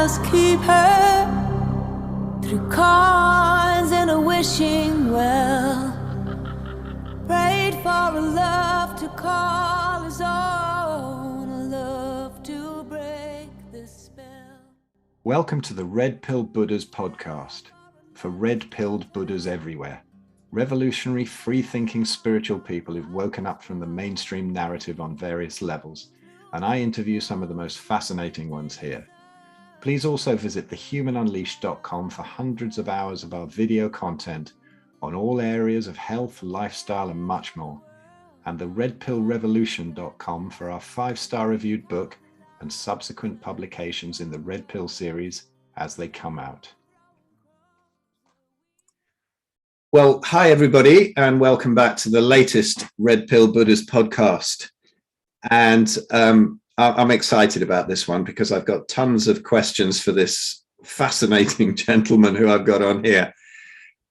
must keep her through cards and a wishing well. Prayed for a love to call his own, a love to break the spell. Welcome to the Red Pill Buddhas podcast for red-pilled Buddhas everywhere. Revolutionary, free-thinking spiritual people who've woken up from the mainstream narrative on various levels, and I interview some of the most fascinating ones here. Please also visit thehumanunleashed.com for hundreds of hours of our video content on all areas of health, lifestyle, and much more, and the redpillrevolution.com for our 5-star reviewed book and subsequent publications in the Red Pill series as they come out. Well, hi everybody, and welcome back to the latest Red Pill Buddhas podcast. And I'm excited about this one because I've got tons of questions for this fascinating gentleman who I've got on here,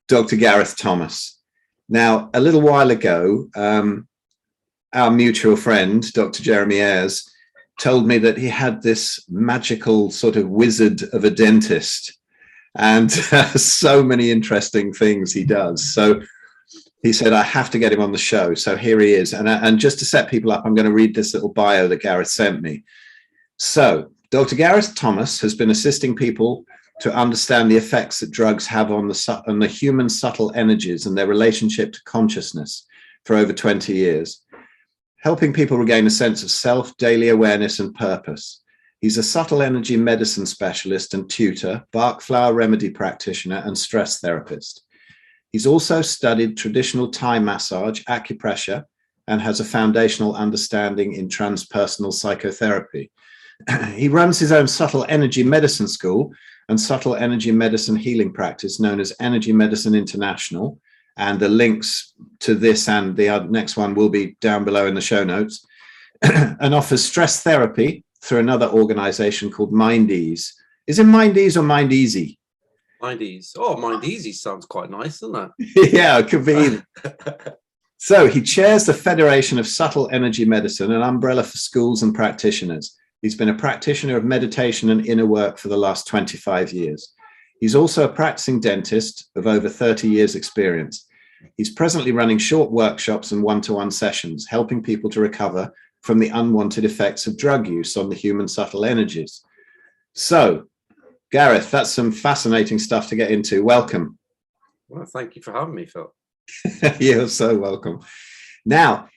Dr. Gareth Thomas. Now, a little while ago, our mutual friend, Dr. Jeremy Ayres, told me that he had this magical sort of wizard of a dentist and so many interesting things he does. So he said, I have to get him on the show. So here he is. And just to set people up, I'm going to read this little bio that Gareth sent me. So Dr. Gareth Thomas has been assisting people to understand the effects that drugs have on the human subtle energies and their relationship to consciousness for over 20 years, helping people regain a sense of self, daily awareness, and purpose. He's a subtle energy medicine specialist and tutor, Bach flower remedy practitioner, and stress therapist. He's also studied traditional Thai massage, acupressure, and has a foundational understanding in transpersonal psychotherapy. He runs his own subtle energy medicine school and subtle energy medicine healing practice known as Energy Medicine International. And the links to this and the next one will be down below in the show notes. And offers stress therapy through another organization called Mind Ease. Is it Mind Ease or Mind Easy? Mind Ease. Oh, Mind Easy sounds quite nice, doesn't it? Yeah, it could be. So he chairs the Federation of Subtle Energy Medicine, an umbrella for schools and practitioners. He's been a practitioner of meditation and inner work for the last 25 years. He's also a practicing dentist of over 30 years experience. He's presently running short workshops and one-to-one sessions, helping people to recover from the unwanted effects of drug use on the human subtle energies. So, Gareth, that's some fascinating stuff to get into. Welcome. Well, thank you for having me, Phil. You're so welcome. Now,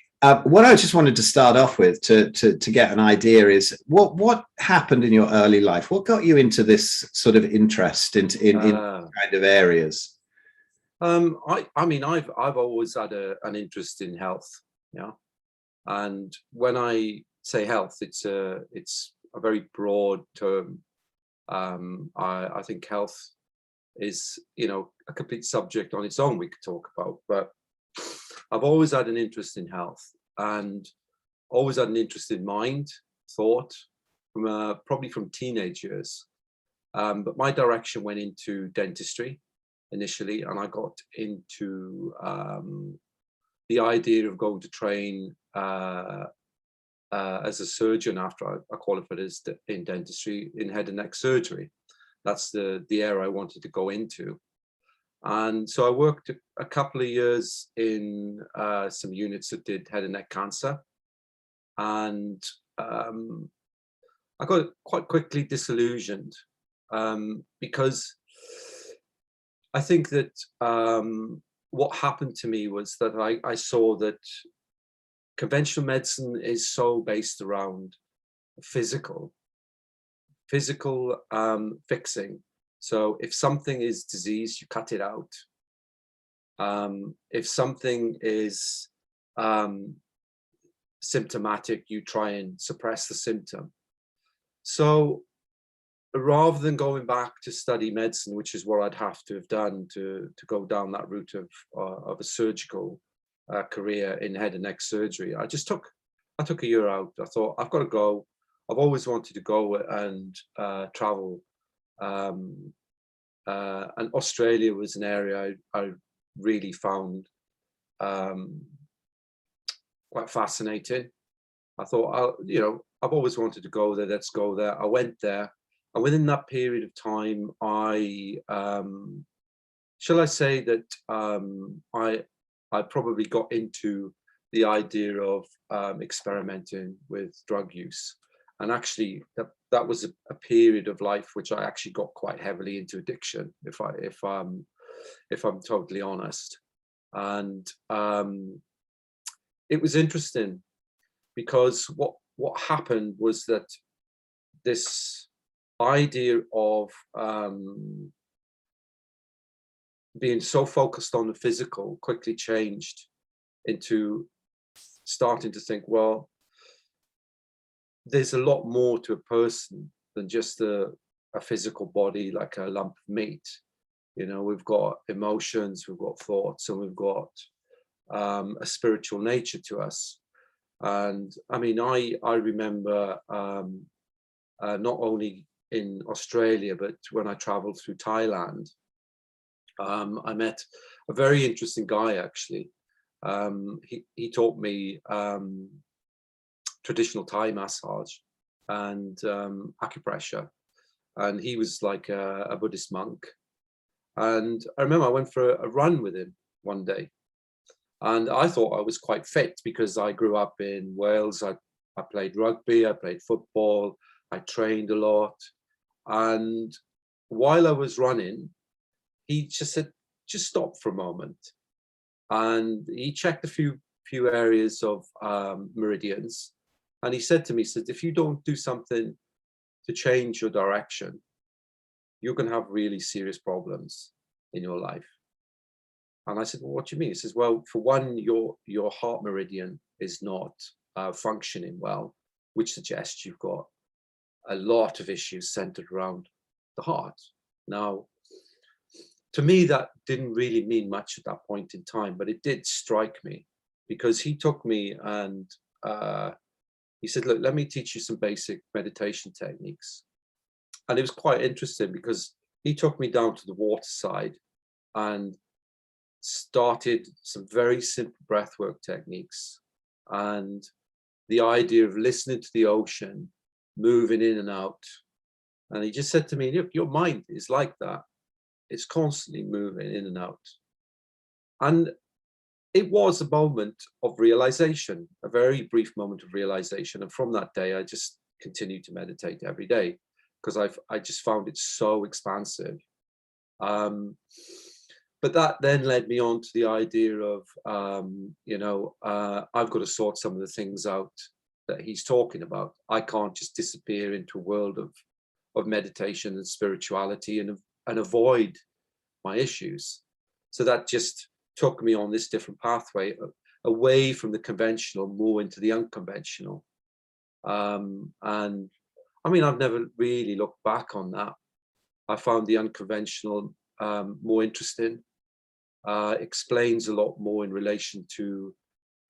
what I just wanted to start off with to get an idea is what happened in your early life? What got you into this sort of interest in kind of areas? I mean, I've always had an interest in health, yeah. And when I say health, it's a very broad term. I think health is, a complete subject on its own we could talk about, but I've always had an interest in health and always had an interest in mind, thought, probably from teenage years. But my direction went into dentistry initially, and I got into the idea of going to train as a surgeon after I qualified in dentistry in head and neck surgery. That's the area I wanted to go into. And so I worked a couple of years in some units that did head and neck cancer. And I got quite quickly disillusioned because I think that what happened to me was that I saw that conventional medicine is so based around physical fixing. So if something is disease, you cut it out. If something is symptomatic, you try and suppress the symptom. So rather than going back to study medicine, which is what I'd have to have done to go down that route of a surgical career in head and neck surgery, I took a year out. I thought, I've got to go. I've always wanted to go and travel. And Australia was an area I really found quite fascinating. I thought, I've always wanted to go there. Let's go there. I went there, And within that period of time, shall I say that I probably got into the idea of experimenting with drug use. And actually that was a period of life which I actually got quite heavily into addiction, if I'm totally honest. And it was interesting because what happened was that this idea of being so focused on the physical quickly changed into starting to think, well, there's a lot more to a person than just a physical body, like a lump of meat. You know, we've got emotions, we've got thoughts, and we've got a spiritual nature to us. And I mean, I remember not only in Australia, but when I traveled through Thailand, I met a very interesting guy, actually. He taught me traditional Thai massage and acupressure. And he was like a Buddhist monk. And I remember I went for a run with him one day. And I thought I was quite fit because I grew up in Wales. I played rugby, I played football, I trained a lot. And while I was running, he just said, just stop for a moment. And he checked a few areas of meridians. And he said to me, he said, if you don't do something to change your direction, you're going to have really serious problems in your life. And I said, well, what do you mean? He says, well, for one, your heart meridian is not functioning well, which suggests you've got a lot of issues centered around the heart. Now, to me, that didn't really mean much at that point in time, but it did strike me because he took me and he said, look, let me teach you some basic meditation techniques. And it was quite interesting because he took me down to the waterside and started some very simple breathwork techniques. And the idea of listening to the ocean, moving in and out. And he just said to me, look, your mind is like that. It's constantly moving in and out. And it was a moment of realization, a very brief moment of realization. And from that day, I just continued to meditate every day because I just found it so expansive. But that then led me on to the idea of, I've got to sort some of the things out that he's talking about. I can't just disappear into a world of meditation and spirituality and avoid my issues. So that just took me on this different pathway away from the conventional, more into the unconventional. And I mean, I've never really looked back on that. I found the unconventional more interesting. Explains a lot more in relation to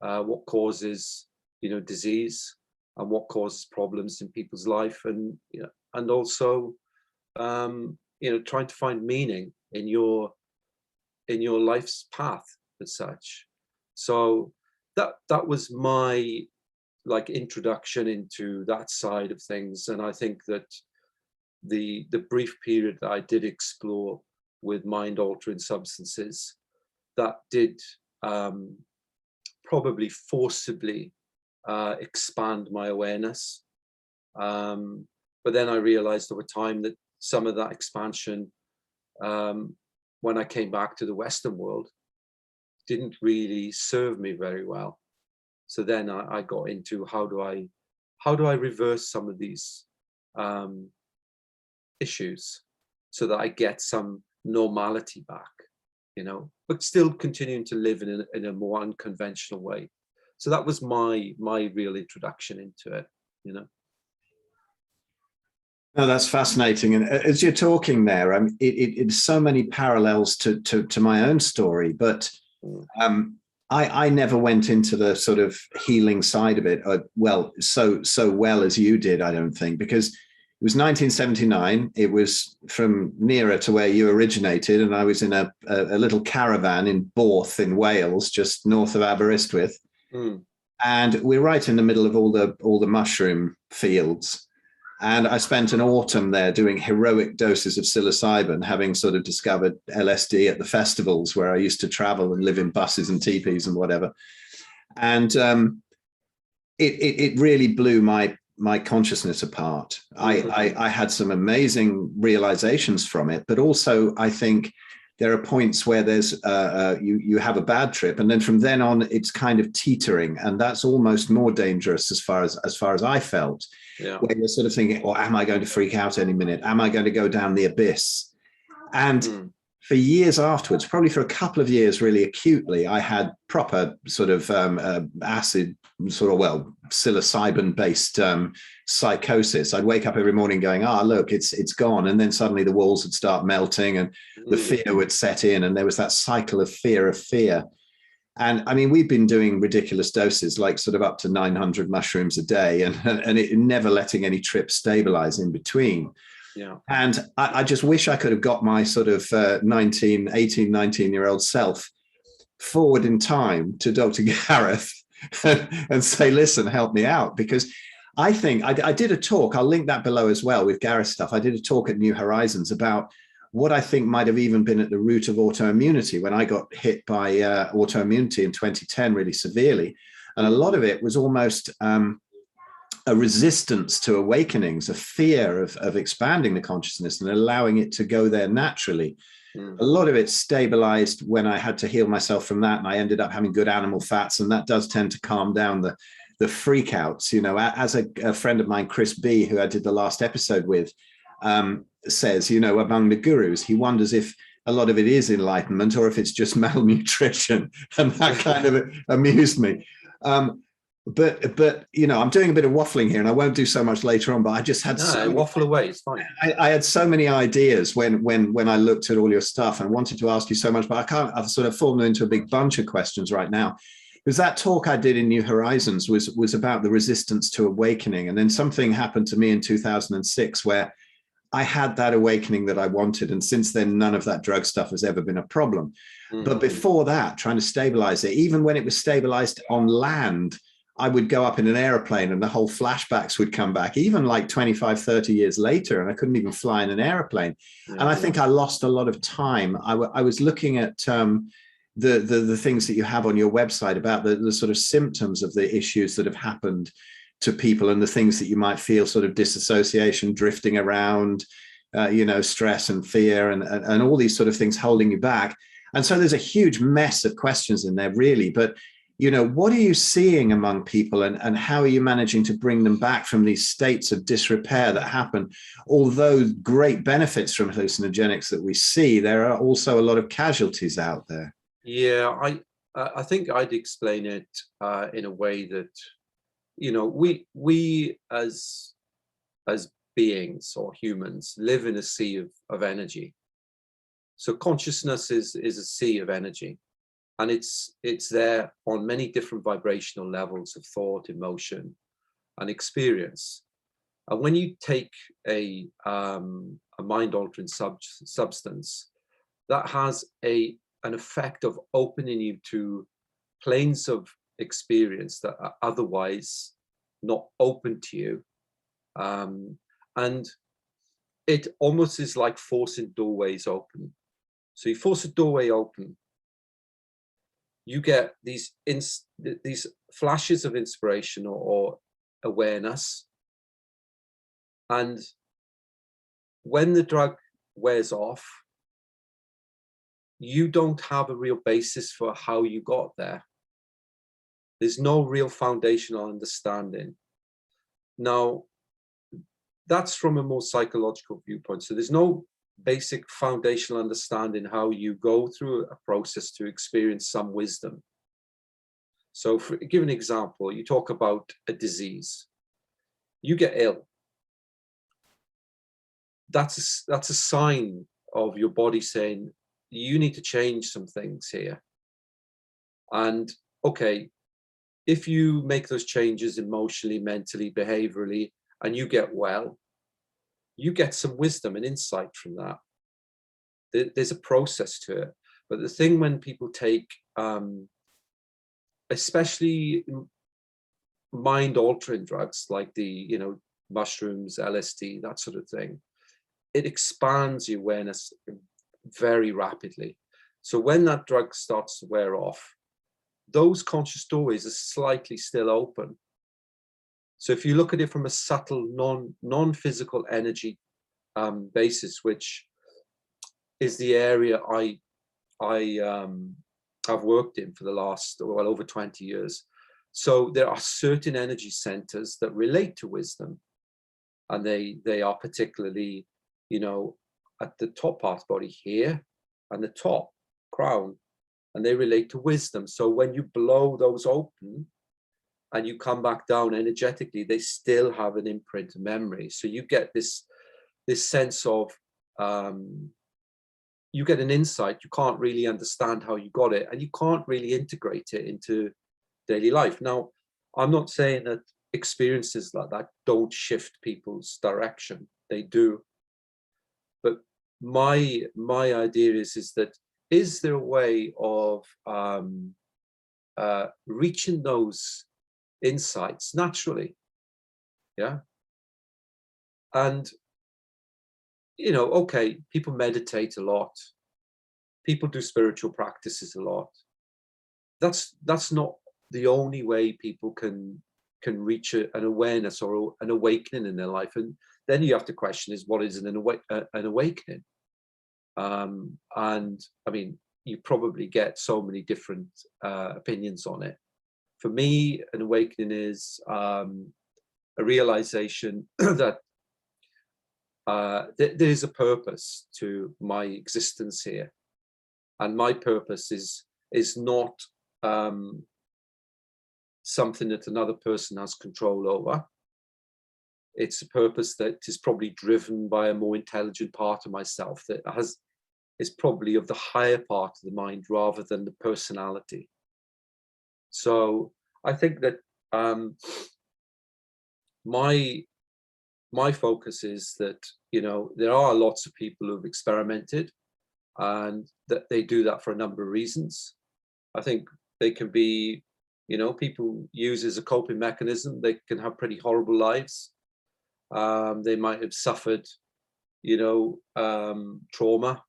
what causes, disease and what causes problems in people's life, and also, trying to find meaning in your life's path as such. So that was my introduction into that side of things, and I think that the brief period that I did explore with mind-altering substances, that did probably forcibly expand my awareness. But then I realized over time that some of that expansion, when I came back to the Western world, didn't really serve me very well. So then I got into how do I reverse some of these issues so that I get some normality back, but still continuing to live in a more unconventional way. So that was my real introduction into it, No, that's fascinating. And as you're talking there, it's so many parallels to my own story, but I never went into the sort of healing side of it, so well as you did, I don't think, because it was 1979. It was from nearer to where you originated, and I was in a little caravan in Borth in Wales, just north of Aberystwyth. And we're right in the middle of all the mushroom fields. And I spent an autumn there doing heroic doses of psilocybin, having sort of discovered LSD at the festivals where I used to travel and live in buses and teepees and whatever. And it really blew my consciousness apart. I had some amazing realizations from it, but also I think there are points where there's you have a bad trip, and then from then on it's kind of teetering, and that's almost more dangerous as far as I felt. Yeah. Where you're sort of thinking, "Oh, am I going to freak out any minute? Am I going to go down the abyss?" And for years afterwards, probably for a couple of years, really acutely, I had proper sort of acid, sort of, well, psilocybin-based psychosis. I'd wake up every morning going, look, it's gone. And then suddenly the walls would start melting and the fear would set in. And there was that cycle of fear. And I mean, we've been doing ridiculous doses, like sort of up to 900 mushrooms a day, and it never letting any trip stabilize in between. Yeah. And I just wish I could have got my sort of 19-year-old self forward in time to Dr. Gareth and say, listen, help me out. Because I think I did a talk, I'll link that below as well with Gareth's stuff. I did a talk at New Horizons about what I think might have even been at the root of autoimmunity when I got hit by autoimmunity in 2010 really severely. And a lot of it was almost a resistance to awakenings, a fear of expanding the consciousness and allowing it to go there naturally. A lot of it stabilized when I had to heal myself from that, and I ended up having good animal fats, and that does tend to calm down the freakouts. You know, as a friend of mine, Chris B, who I did the last episode with, says, you know, among the gurus, he wonders if a lot of it is enlightenment or if it's just malnutrition, and that kind of amused me. But you know, I'm doing a bit of waffling here, and I won't do so much later on. But I just had waffle away. It's fine. I had so many ideas when I looked at all your stuff, and wanted to ask you so much, but I can't. I've sort of fallen into a big bunch of questions right now. Because that talk I did in New Horizons was about the resistance to awakening, and then something happened to me in 2006 where I had that awakening that I wanted, and since then none of that drug stuff has ever been a problem. But before that, trying to stabilize it, even when it was stabilized on land, I would go up in an airplane and the whole flashbacks would come back, even like 25, 30 years later, and I couldn't even fly in an airplane. And I think I lost a lot of time. I was looking at the things that you have on your website about the sort of symptoms of the issues that have happened to people, and the things that you might feel, sort of disassociation, drifting around, you know, stress and fear and all these sort of things holding you back. And so there's a huge mess of questions in there, really. But you know, what are you seeing among people, and how are you managing to bring them back from these states of disrepair that happen? Although great benefits from hallucinogenics that we see, there are also a lot of casualties out there. Yeah, I think I'd explain it in a way that, you know, we as beings or humans live in a sea of energy. So consciousness is a sea of energy. And it's there on many different vibrational levels of thought, emotion, and experience. And when you take a mind-altering substance, that has an effect of opening you to planes of experience that are otherwise not open to you. And it almost is like forcing doorways open. So you force a doorway open, you get these flashes of inspiration or awareness. And when the drug wears off, you don't have a real basis for how you got there. There's no real foundational understanding. Now, that's from a more psychological viewpoint. So there's no basic foundational understanding how you go through a process to experience some wisdom. So for give an example, you talk about a disease, you get ill. That's a sign of your body saying you need to change some things here. And okay, if you make those changes emotionally, mentally, behaviorally, and you get well, you get some wisdom and insight from that. There's a process to it. But the thing when people take, especially mind-altering drugs like the, you know, mushrooms, LSD, that sort of thing, it expands your awareness very rapidly. So when that drug starts to wear off, those conscious doorways are slightly still open. So if you look at it from a subtle, non-physical energy basis, which is the area I've worked in for the last, well, over 20 years. So there are certain energy centers that relate to wisdom, and they are particularly, you know, at the top part of the body here and the top crown, and they relate to wisdom. So when you blow those open and you come back down energetically, they still have an imprint of memory. So you get this sense of, you get an insight. You can't really understand how you got it, and you can't really integrate it into daily life. Now, I'm not saying that experiences like that don't shift people's direction. They do. But my idea is that, is there a way of reaching those insights naturally? Yeah. And, you know, okay, people meditate a lot. People do spiritual practices a lot. That's not the only way people can reach an awareness or an awakening in their life. And then you have to question is, what is an awakening? And I mean, you probably get so many different opinions on it. For me, an awakening is a realization that there's a purpose to my existence here, and my purpose is not something that another person has control over. It's a purpose that is probably driven by a more intelligent part of myself that is probably of the higher part of the mind rather than the personality. So I think that my focus is that, you know, there are lots of people who've experimented, and that they do that for a number of reasons. I think they can be, you know, people use as a coping mechanism. They can have pretty horrible lives. They might have suffered, you know, trauma,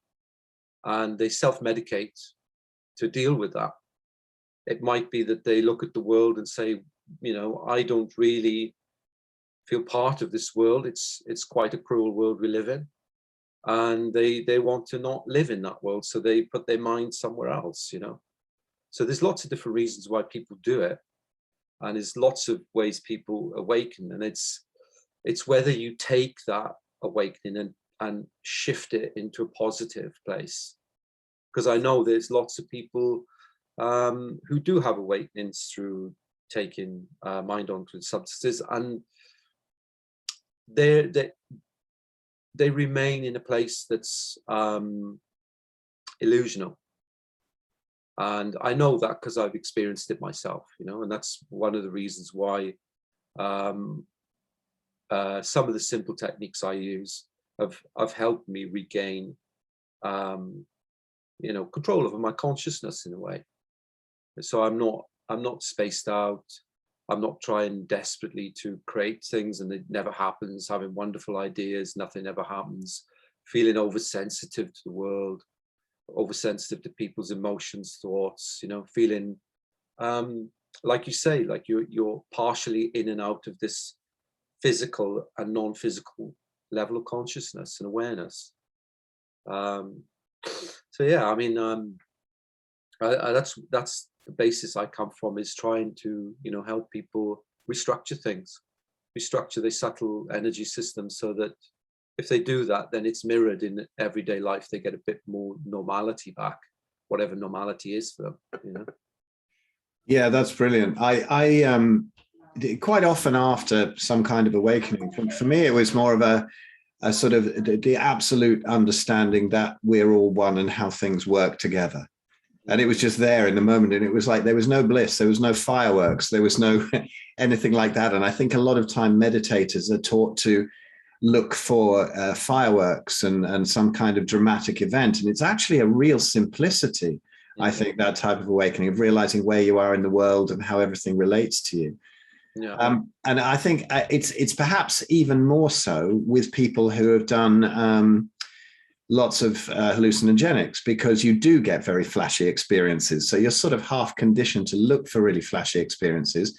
and they self-medicate to deal with that. It might be that they look at the world and say, you know, I don't really feel part of this world. It's quite a cruel world we live in, and they want to not live in that world, so they put their mind somewhere else, you know. So there's lots of different reasons why people do it, and there's lots of ways people awaken, and it's whether you take that awakening and shift it into a positive place. Because I know there's lots of people who do have awakenings through taking mind-altering substances, and they remain in a place that's illusional. And I know that because I've experienced it myself, you know, and that's one of the reasons why some of the simple techniques I use have helped me regain, you know, control over my consciousness in a way. So I'm not spaced out. I'm not trying desperately to create things and it never happens, having wonderful ideas, nothing ever happens, feeling oversensitive to the world, oversensitive to people's emotions, thoughts, you know, feeling, like you say, like you're partially in and out of this physical and non-physical level of consciousness and awareness. So yeah, I mean, that's the basis I come from, is trying to, you know, help people restructure things, restructure their subtle energy systems, so that if they do that, then it's mirrored in everyday life. They get a bit more normality back, whatever normality is for them, you know. Yeah, that's brilliant. I quite often after some kind of awakening, for me, it was more of a sort of the absolute understanding that we're all one and how things work together. And it was just there in the moment. And it was like, there was no bliss, there was no fireworks, there was no anything like that. And I think a lot of time meditators are taught to look for fireworks and some kind of dramatic event. And it's actually a real simplicity, I think, that type of awakening, of realizing where you are in the world and how everything relates to you. Yeah. And I think it's perhaps even more so with people who have done lots of hallucinogenics, because you do get very flashy experiences. So you're sort of half conditioned to look for really flashy experiences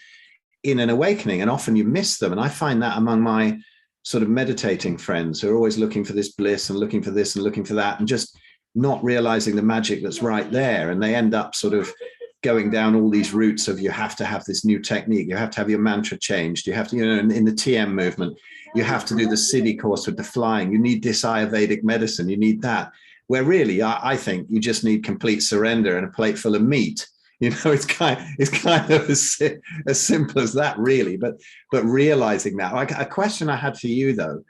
in an awakening, and often you miss them. And I find that among my sort of meditating friends who are always looking for this bliss and looking for this and looking for that, and just not realizing the magic that's right there. And they end up sort of going down all these routes of, you have to have this new technique, you have to have your mantra changed, you have to, you know, in the TM movement, you have to do the Siddhi course with the flying, you need this Ayurvedic medicine, you need that. Where really, I think you just need complete surrender and a plate full of meat. You know, it's kind of as simple as that, really. But realizing that, like, a question I had for you though,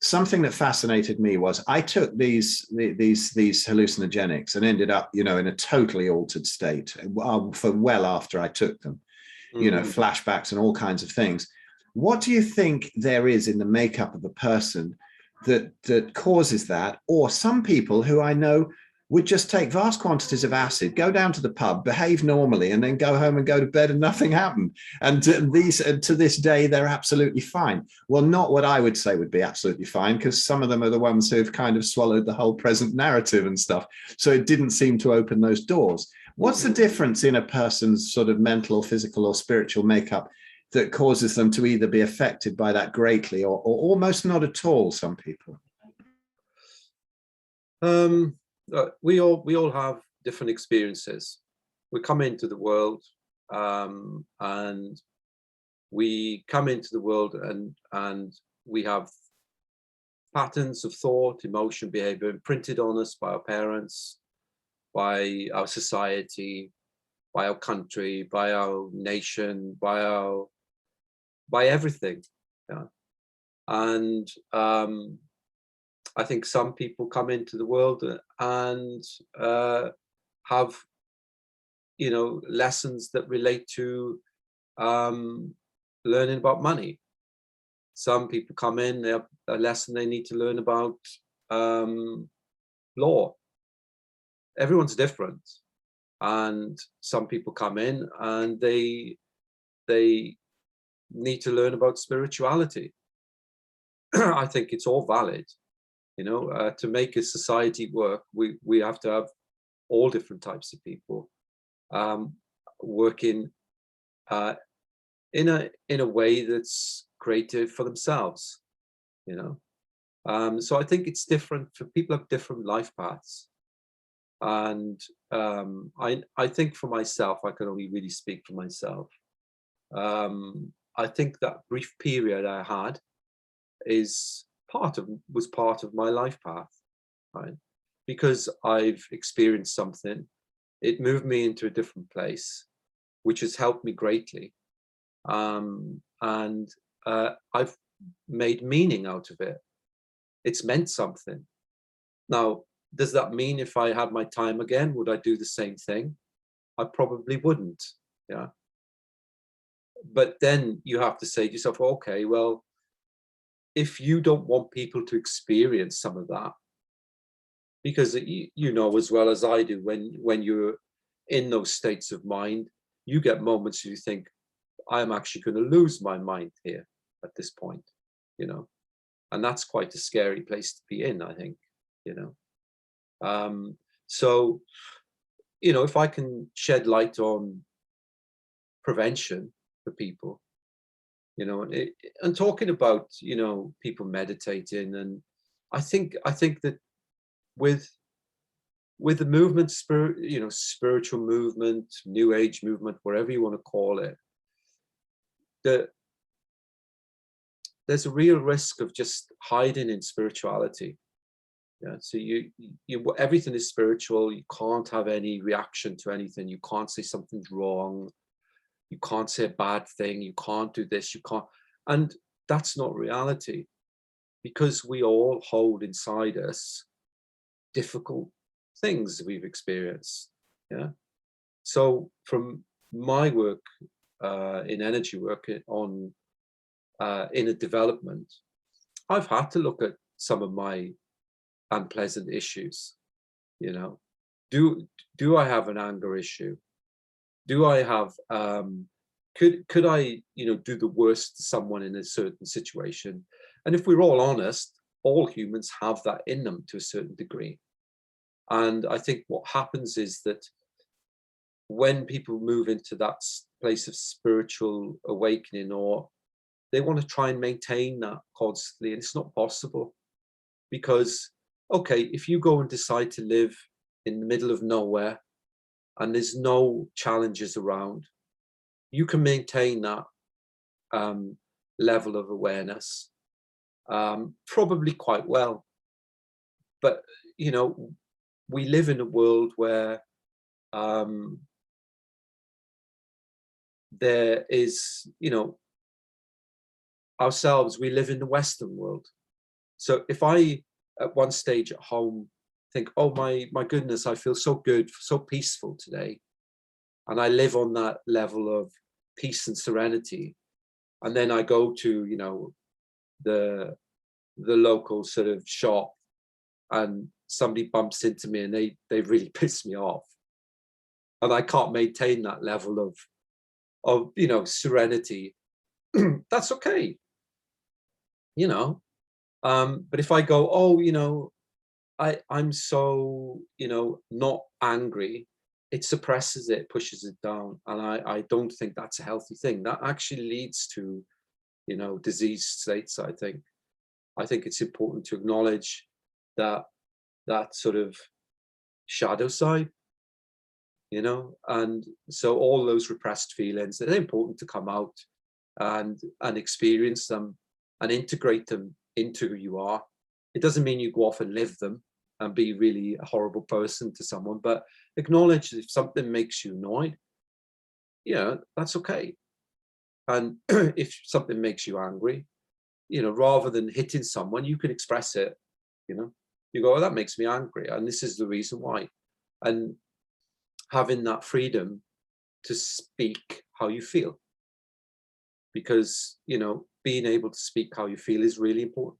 something that fascinated me was, I took these hallucinogenics and ended up, you know, in a totally altered state for well after I took them, you know, flashbacks and all kinds of things. What do you think there is in the makeup of a person that causes that? Or some people who I know would just take vast quantities of acid, go down to the pub, behave normally, and then go home and go to bed and nothing happened. And to this day, they're absolutely fine. Well, not what I would say would be absolutely fine, because some of them are the ones who've kind of swallowed the whole present narrative and stuff. So it didn't seem to open those doors. What's the difference in a person's sort of mental or physical or spiritual makeup that causes them to either be affected by that greatly or almost not at all, some people? We all have different experiences. We come into the world, and we come into the world and we have patterns of thought, emotion, behavior imprinted on us by our parents, by our society, by our country, by our nation, by everything. Yeah. And I think some people come into the world and have, you know, lessons that relate to learning about money. Some people come in, they have a lesson they need to learn about law. Everyone's different. And some people come in and they need to learn about spirituality. I think it's all valid. You know, to make a society work, we have to have all different types of people working in a way that's creative for themselves. You know, so I think it's different for people have different life paths, and I think for myself, I can only really speak for myself. I think that brief period I had was part of my life path, right? Because I've experienced something, it moved me into a different place, which has helped me greatly. And I've made meaning out of it. It's meant something. Now, does that mean if I had my time again, would I do the same thing? I probably wouldn't, yeah. But then you have to say to yourself, okay, well, if you don't want people to experience some of that, because you know as well as I do, when you're in those states of mind, you get moments you think, I'm actually going to lose my mind here at this point, you know, and that's quite a scary place to be in, I think, you know. So, you know, if I can shed light on prevention for people, you know, and talking about, you know, people meditating, and I think that with the movement, spiritual movement, new age movement, whatever you want to call it, that there's a real risk of just hiding in spirituality. Yeah, so you everything is spiritual. You can't have any reaction to anything. You can't say something's wrong. You can't say a bad thing. You can't do this. You can't. And that's not reality, because we all hold inside us difficult things we've experienced. Yeah. So from my work in energy work on inner development, I've had to look at some of my unpleasant issues. You know, do I have an anger issue? Do I have could I, do the worst to someone in a certain situation? And if we're all honest, all humans have that in them to a certain degree. And I think what happens is that when people move into that place of spiritual awakening, or they want to try and maintain that constantly, and it's not possible. Because, okay, if you go and decide to live in the middle of nowhere and there's no challenges around, you can maintain that level of awareness probably quite well. But, we live in a world where there is, ourselves, we live in the Western world. So if I, at one stage at home, think, oh my goodness, I feel so good, so peaceful today, and I live on that level of peace and serenity, and then I go to, the local sort of shop, and somebody bumps into me and they really piss me off, and I can't maintain that level of serenity, that's okay, but if I go, oh, I'm so, not angry, it suppresses it, pushes it down, and I don't think that's a healthy thing. That actually leads to, disease states. I think it's important to acknowledge that sort of shadow side, and so all those repressed feelings, they're important to come out and experience them and integrate them into who you are. It doesn't mean you go off and live them and be really a horrible person to someone, but acknowledge if something makes you annoyed, that's okay. And if something makes you angry, rather than hitting someone, you can express it. You go, oh, that makes me angry, and this is the reason why. And having that freedom to speak how you feel, because being able to speak how you feel is really important.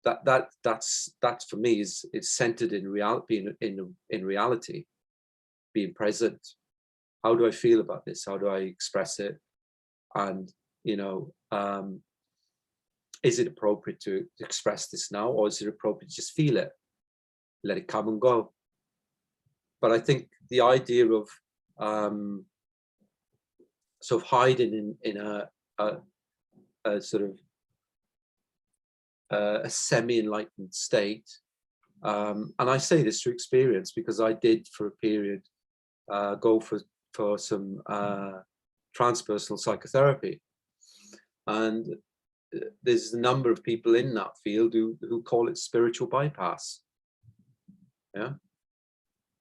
That's for me is centered in reality, in reality, being present. How do I feel about this? How do I express it? And is it appropriate to express this now, or is it appropriate to just feel it, let it come and go? But I think the idea of sort of hiding in a sort of a semi-enlightened state, and I say this through experience, because I did for a period go for some transpersonal psychotherapy, and there's a number of people in that field who call it spiritual bypass. Yeah.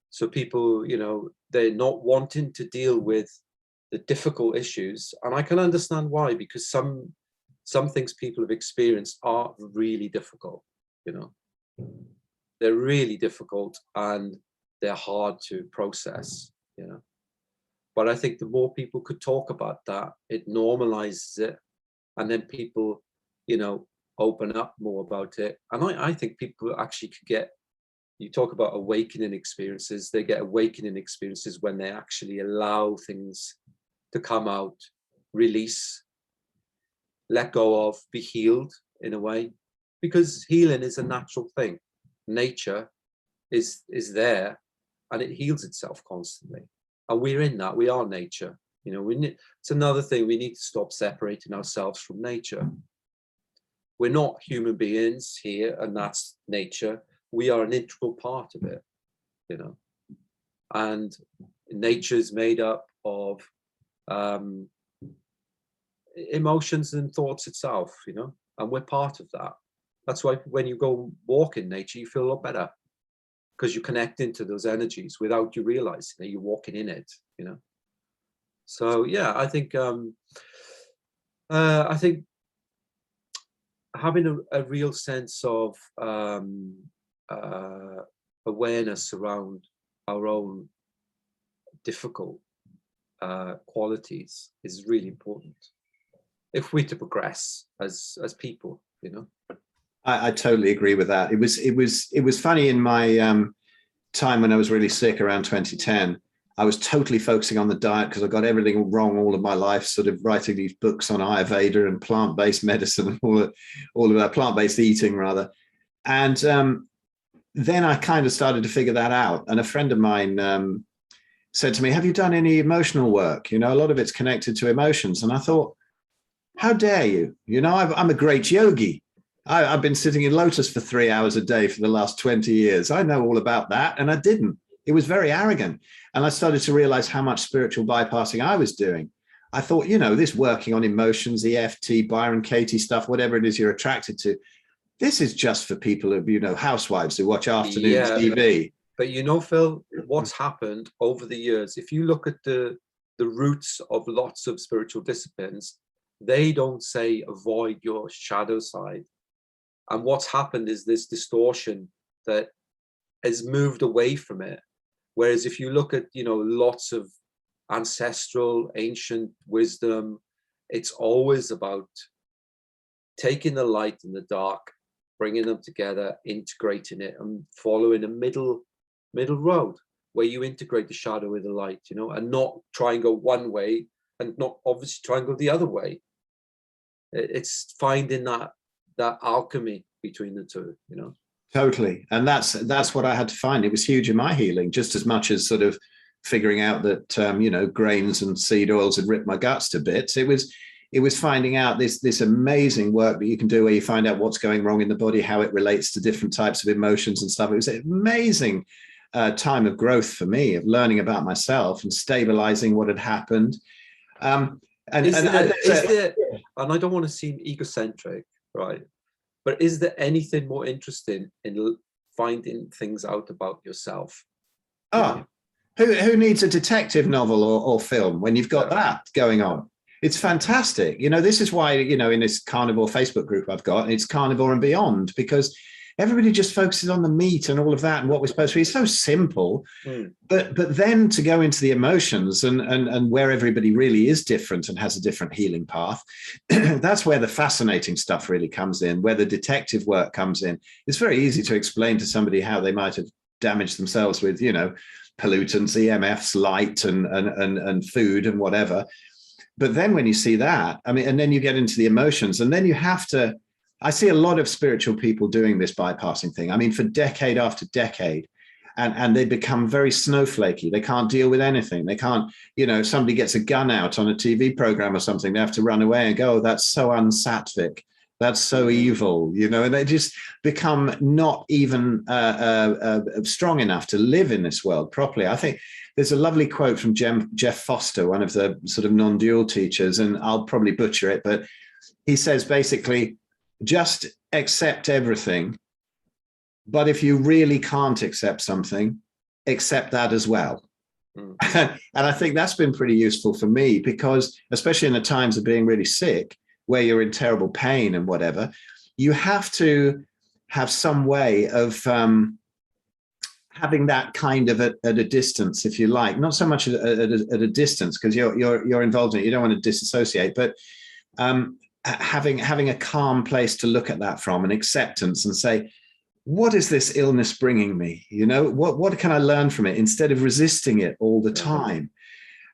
So people, they're not wanting to deal with the difficult issues, and I can understand why, because some things people have experienced are really difficult. They're really difficult and they're hard to process. But I think the more people could talk about that, it normalizes it, and then people, open up more about it. And I think people actually could get, you talk about awakening experiences, they get awakening experiences when they actually allow things to come out, release, let go of, be healed in a way, because healing is a natural thing. Nature is there, and it heals itself constantly, and we're in that. We are nature. It's another thing, we need to stop separating ourselves from nature. We're not human beings here, and that's nature. We are an integral part of it, and nature is made up of emotions and thoughts itself, and we're part of that. That's why when you go walk in nature, you feel a lot better, because you connect into those energies without you realizing that you're walking in it. So yeah, I think having a real sense of awareness around our own difficult qualities is really important if we're to progress as people. I totally agree with that. It was funny in my time when I was really sick around 2010. I was totally focusing on the diet because I got everything wrong all of my life, sort of writing these books on Ayurveda and plant-based medicine and all of that, plant-based eating rather. And then I kind of started to figure that out. And a friend of mine said to me, have you done any emotional work? You know, a lot of it's connected to emotions. And I thought, how dare you? You know, I'm a great yogi. I've been sitting in lotus for 3 hours a day for the last 20 years. I know all about that. And I didn't. It was very arrogant. And I started to realize how much spiritual bypassing I was doing. I thought, you know, this working on emotions, EFT, Byron Katie stuff, whatever it is you're attracted to, this is just for people who, you know, housewives who watch afternoon TV. But you know, Phil, what's happened over the years, if you look at the roots of lots of spiritual disciplines, they don't say avoid your shadow side. And what's happened is this distortion that has moved away from it. Whereas if you look at, you know, lots of ancestral, ancient wisdom, it's always about taking the light and the dark, bringing them together, integrating it, and following a middle road where you integrate the shadow with the light, you know, and not try and go one way and not obviously try and go the other way. It's finding that alchemy between the two, you know. Totally. And that's what I had to find. It was huge in my healing, just as much as sort of figuring out that, you know, grains and seed oils had ripped my guts to bits. It was finding out this amazing work that you can do where you find out what's going wrong in the body, how it relates to different types of emotions and stuff. It was an amazing time of growth for me, of learning about myself and stabilizing what had happened. And I don't want to seem egocentric, right? But is there anything more interesting in finding things out about yourself? Oh, who needs a detective novel or film when you've got that going on? It's fantastic. You know, this is why, you know, in this carnivore Facebook group I've got, it's Carnivore and Beyond, because everybody just focuses on the meat and all of that and what we're supposed to be. It's so simple. But then to go into the emotions and where everybody really is different and has a different healing path, that's where the fascinating stuff really comes in, where the detective work comes in. It's very easy to explain to somebody how they might have damaged themselves with, you know, pollutants, EMFs, light and food and whatever. But then when you see that, I mean, and then you get into the emotions, and then you have to, I see a lot of spiritual people doing this bypassing thing. I mean, for decade after decade, and they become very snowflakey. They can't deal with anything. They can't, you know, if somebody gets a gun out on a TV program or something, they have to run away and go, oh, that's so unsattvic. That's so evil, you know, and they just become not even strong enough to live in this world properly. I think there's a lovely quote from Jeff Foster, one of the sort of non-dual teachers, and I'll probably butcher it, but he says basically, just accept everything. But if you really can't accept something, accept that as well. And I think that's been pretty useful for me, because especially in the times of being really sick, where you're in terrible pain and whatever, you have to have some way of having that kind of at a distance, if you like, not so much at a distance, because you're involved in it. You don't want to disassociate, but having a calm place to look at that from, and acceptance, and say, what is this illness bringing me? You know, what can I learn from it, instead of resisting it all the time?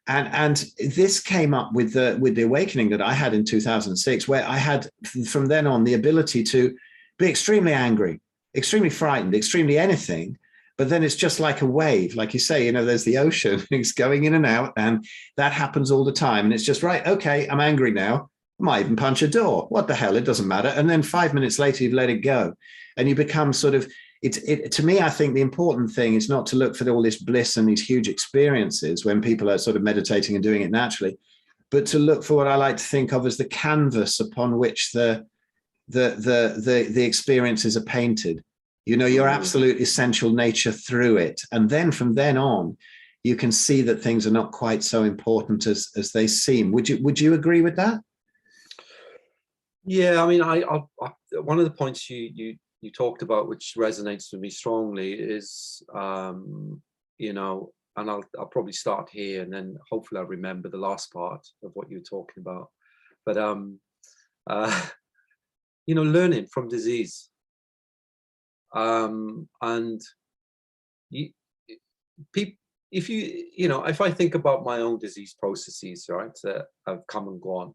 And this came up with the awakening that I had in 2006, where I had from then on the ability to be extremely angry, extremely frightened, extremely anything. But then it's just like a wave, like you say, you know, there's the ocean, it's going in and out, and that happens all the time. And it's just, right, okay, I'm angry now. I might even punch a door. What the hell? It doesn't matter. And then 5 minutes later, you've let it go. And you become sort of, to me, I think the important thing is not to look for all this bliss and these huge experiences when people are sort of meditating and doing it naturally, but to look for what I like to think of as the canvas upon which the experiences are painted. You know, your absolute essential nature through it. And then from then on, you can see that things are not quite so important as they seem. Would you agree with that? Yeah, I mean, I one of the points you talked about, which resonates with me strongly, is you know, and I'll probably start here, and then hopefully I'll remember the last part of what you were talking about. But you know, learning from disease, and if I think about my own disease processes, right, that have come and gone,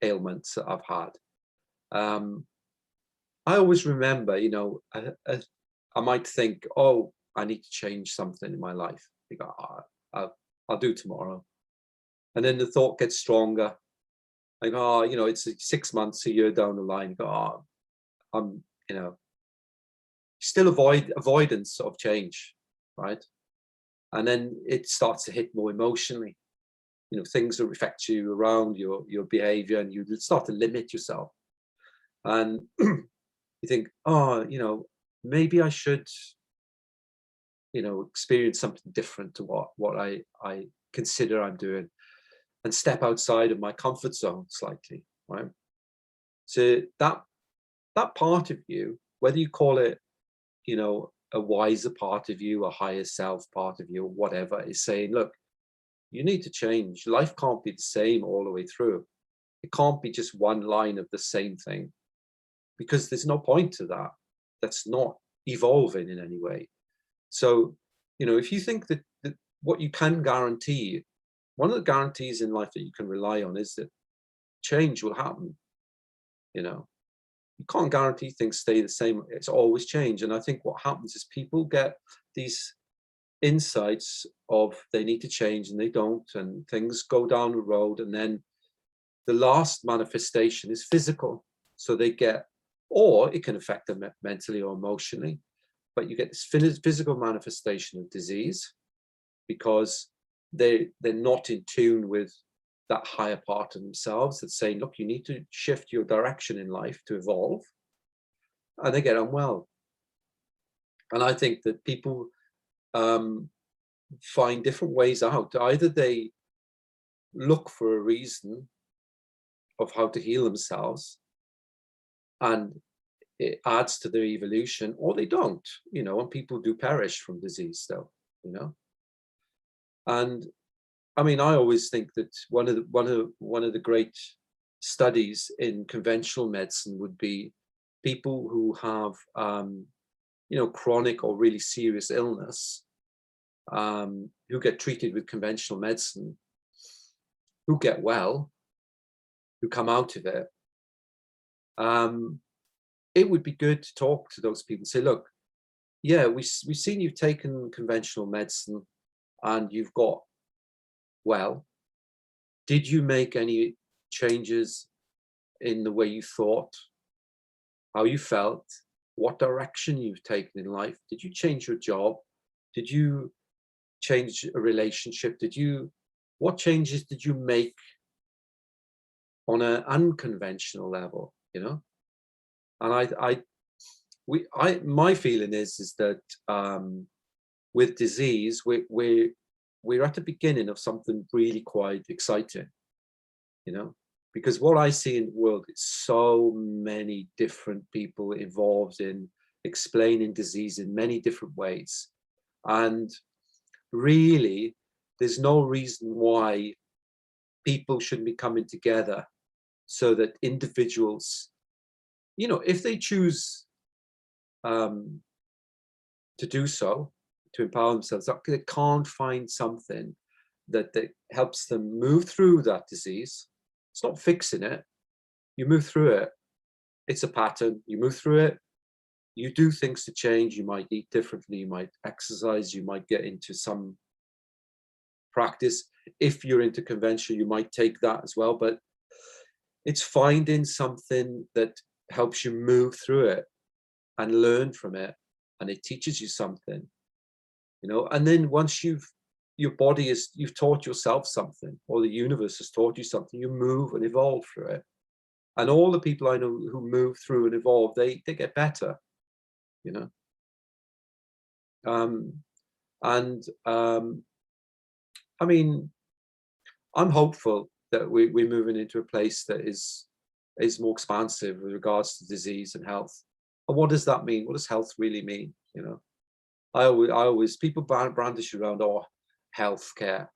ailments that I've had, I always remember, I might think, oh, I need to change something in my life. You go, I'll do tomorrow. And then the thought gets stronger. Like, oh, it's 6 months, a year down the line. You go, oh, I'm, still avoidance of change, right? And then it starts to hit more emotionally. Things that affect you around your behavior, and you start to limit yourself. And you think, oh, maybe I should, experience something different to what I consider I'm doing, and step outside of my comfort zone slightly, right? So that part of you, whether you call it, a wiser part of you, a higher self part of you, or whatever, is saying, look, you need to change. Life can't be the same all the way through. It can't be just one line of the same thing, because there's no point to that. That's not evolving in any way. So, if you think that what you can guarantee, one of the guarantees in life that you can rely on is that change will happen. You can't guarantee things stay the same. It's always change. And I think what happens is people get these insights of they need to change and they don't, and things go down the road, and then the last manifestation is physical. So they get, or it can affect them mentally or emotionally, but you get this physical manifestation of disease because they're not in tune with that higher part of themselves that's saying, look, you need to shift your direction in life to evolve, and they get unwell. And I think that people find different ways out. Either they look for a reason of how to heal themselves, and it adds to their evolution, or they don't, and people do perish from disease still, And I mean, I always think that one of the great studies in conventional medicine would be people who have, chronic or really serious illness, who get treated with conventional medicine, who get well, who come out of it. It would be good to talk to those people and say, look, yeah, we've seen you've taken conventional medicine and you've got well. Did you make any changes in the way you thought, how you felt, what direction you've taken in life? Did you change your job? Did you change a relationship? What changes did you make on an unconventional level, And my feeling is that with disease, we're at the beginning of something really quite exciting, because what I see in the world is so many different people involved in explaining disease in many different ways. And really, there's no reason why people shouldn't be coming together so that individuals, if they choose to do so, to empower themselves, they can't find something that helps them move through that disease. It's not fixing it. You move through it. It's a pattern. You move through it. You do things to change. You might eat differently. You might exercise. You might get into some practice. If you're into convention, you might take that as well. But it's finding something that helps you move through it and learn from it. And it teaches you something, and then once you've taught yourself something, or the universe has taught you something, you move and evolve through it. And all the people I know who move through and evolve, they get better, I mean, I'm hopeful that we're moving into a place that is more expansive with regards to disease and health. And what does that mean? What does health really mean? I always people brandish around, healthcare,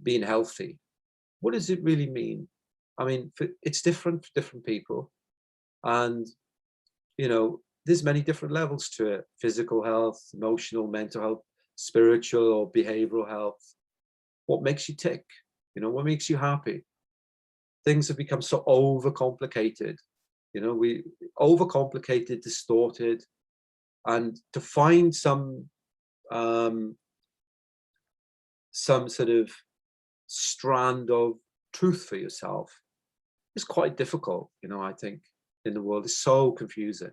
being healthy. What does it really mean? I mean, it's different for different people, and there's many different levels to it: physical health, emotional, mental health. spiritual or behavioral health. What makes you tick? You know, what makes you happy? Things have become so overcomplicated. You know, we overcomplicated, distorted, and to find some sort of strand of truth for yourself is quite difficult. You know, I think in the world is so confusing.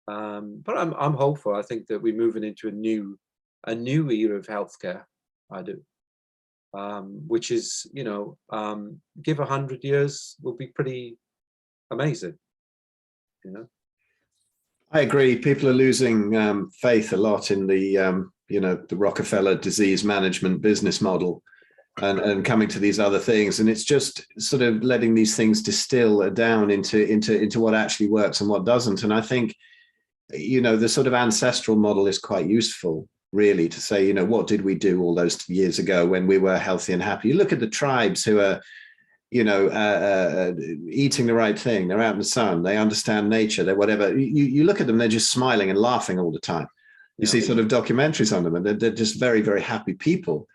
But I'm hopeful. I think that we're moving into a new era of healthcare. I do, which is, you know, give 100 years will be pretty amazing. You know, I agree. People are losing faith a lot in the you know, the Rockefeller disease management business model, and coming to these other things, and it's just sort of letting these things distill down into what actually works and what doesn't. And I think, you know, the sort of ancestral model is quite useful, really, to say, you know, what did we do all those years ago when we were healthy and happy? You look at the tribes who are, you know, eating the right thing. They're out in the sun. They understand nature. They're whatever. You look at them, they're just smiling and laughing all the time. You see sort of documentaries on them, and they're just very, very happy people.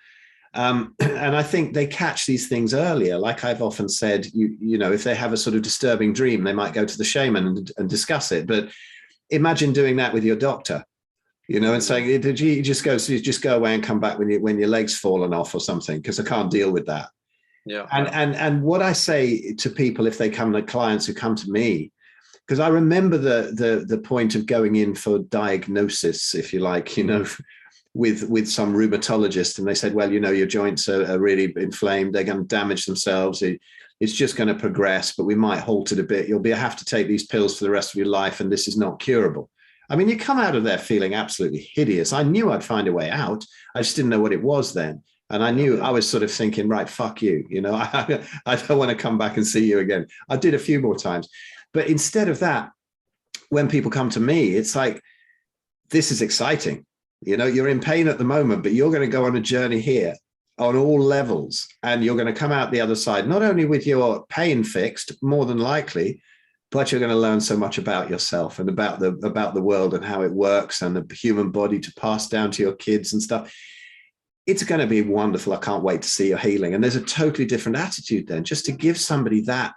And I think they catch these things earlier. Like I've often said, you know, if they have a sort of disturbing dream, they might go to the shaman and discuss it. But imagine doing that with your doctor, you know, and saying, "Did you just go away and come back when your leg's fallen off or something? Because I can't deal with that." Yeah. And what I say to people if they come to clients who come to me, because I remember the point of going in for diagnosis, if you like, you know, with some rheumatologist, and they said, well, you know, your joints are really inflamed, they're going to damage themselves, it's just going to progress, but we might halt it a bit, you'll have to take these pills for the rest of your life, and this is not curable. I mean, you come out of there feeling absolutely hideous. I knew I'd find a way out, I just didn't know what it was then. And I knew, I was sort of thinking, right, fuck you, you know, I don't want to come back and see you again. I did a few more times. But instead of that, when people come to me, it's like, this is exciting. You know, you're in pain at the moment, but you're going to go on a journey here on all levels, and you're going to come out the other side, not only with your pain fixed, more than likely, but you're going to learn so much about yourself and about the world and how it works, and the human body to pass down to your kids and stuff. It's going to be wonderful. I can't wait to see your healing. And there's a totally different attitude then, just to give somebody that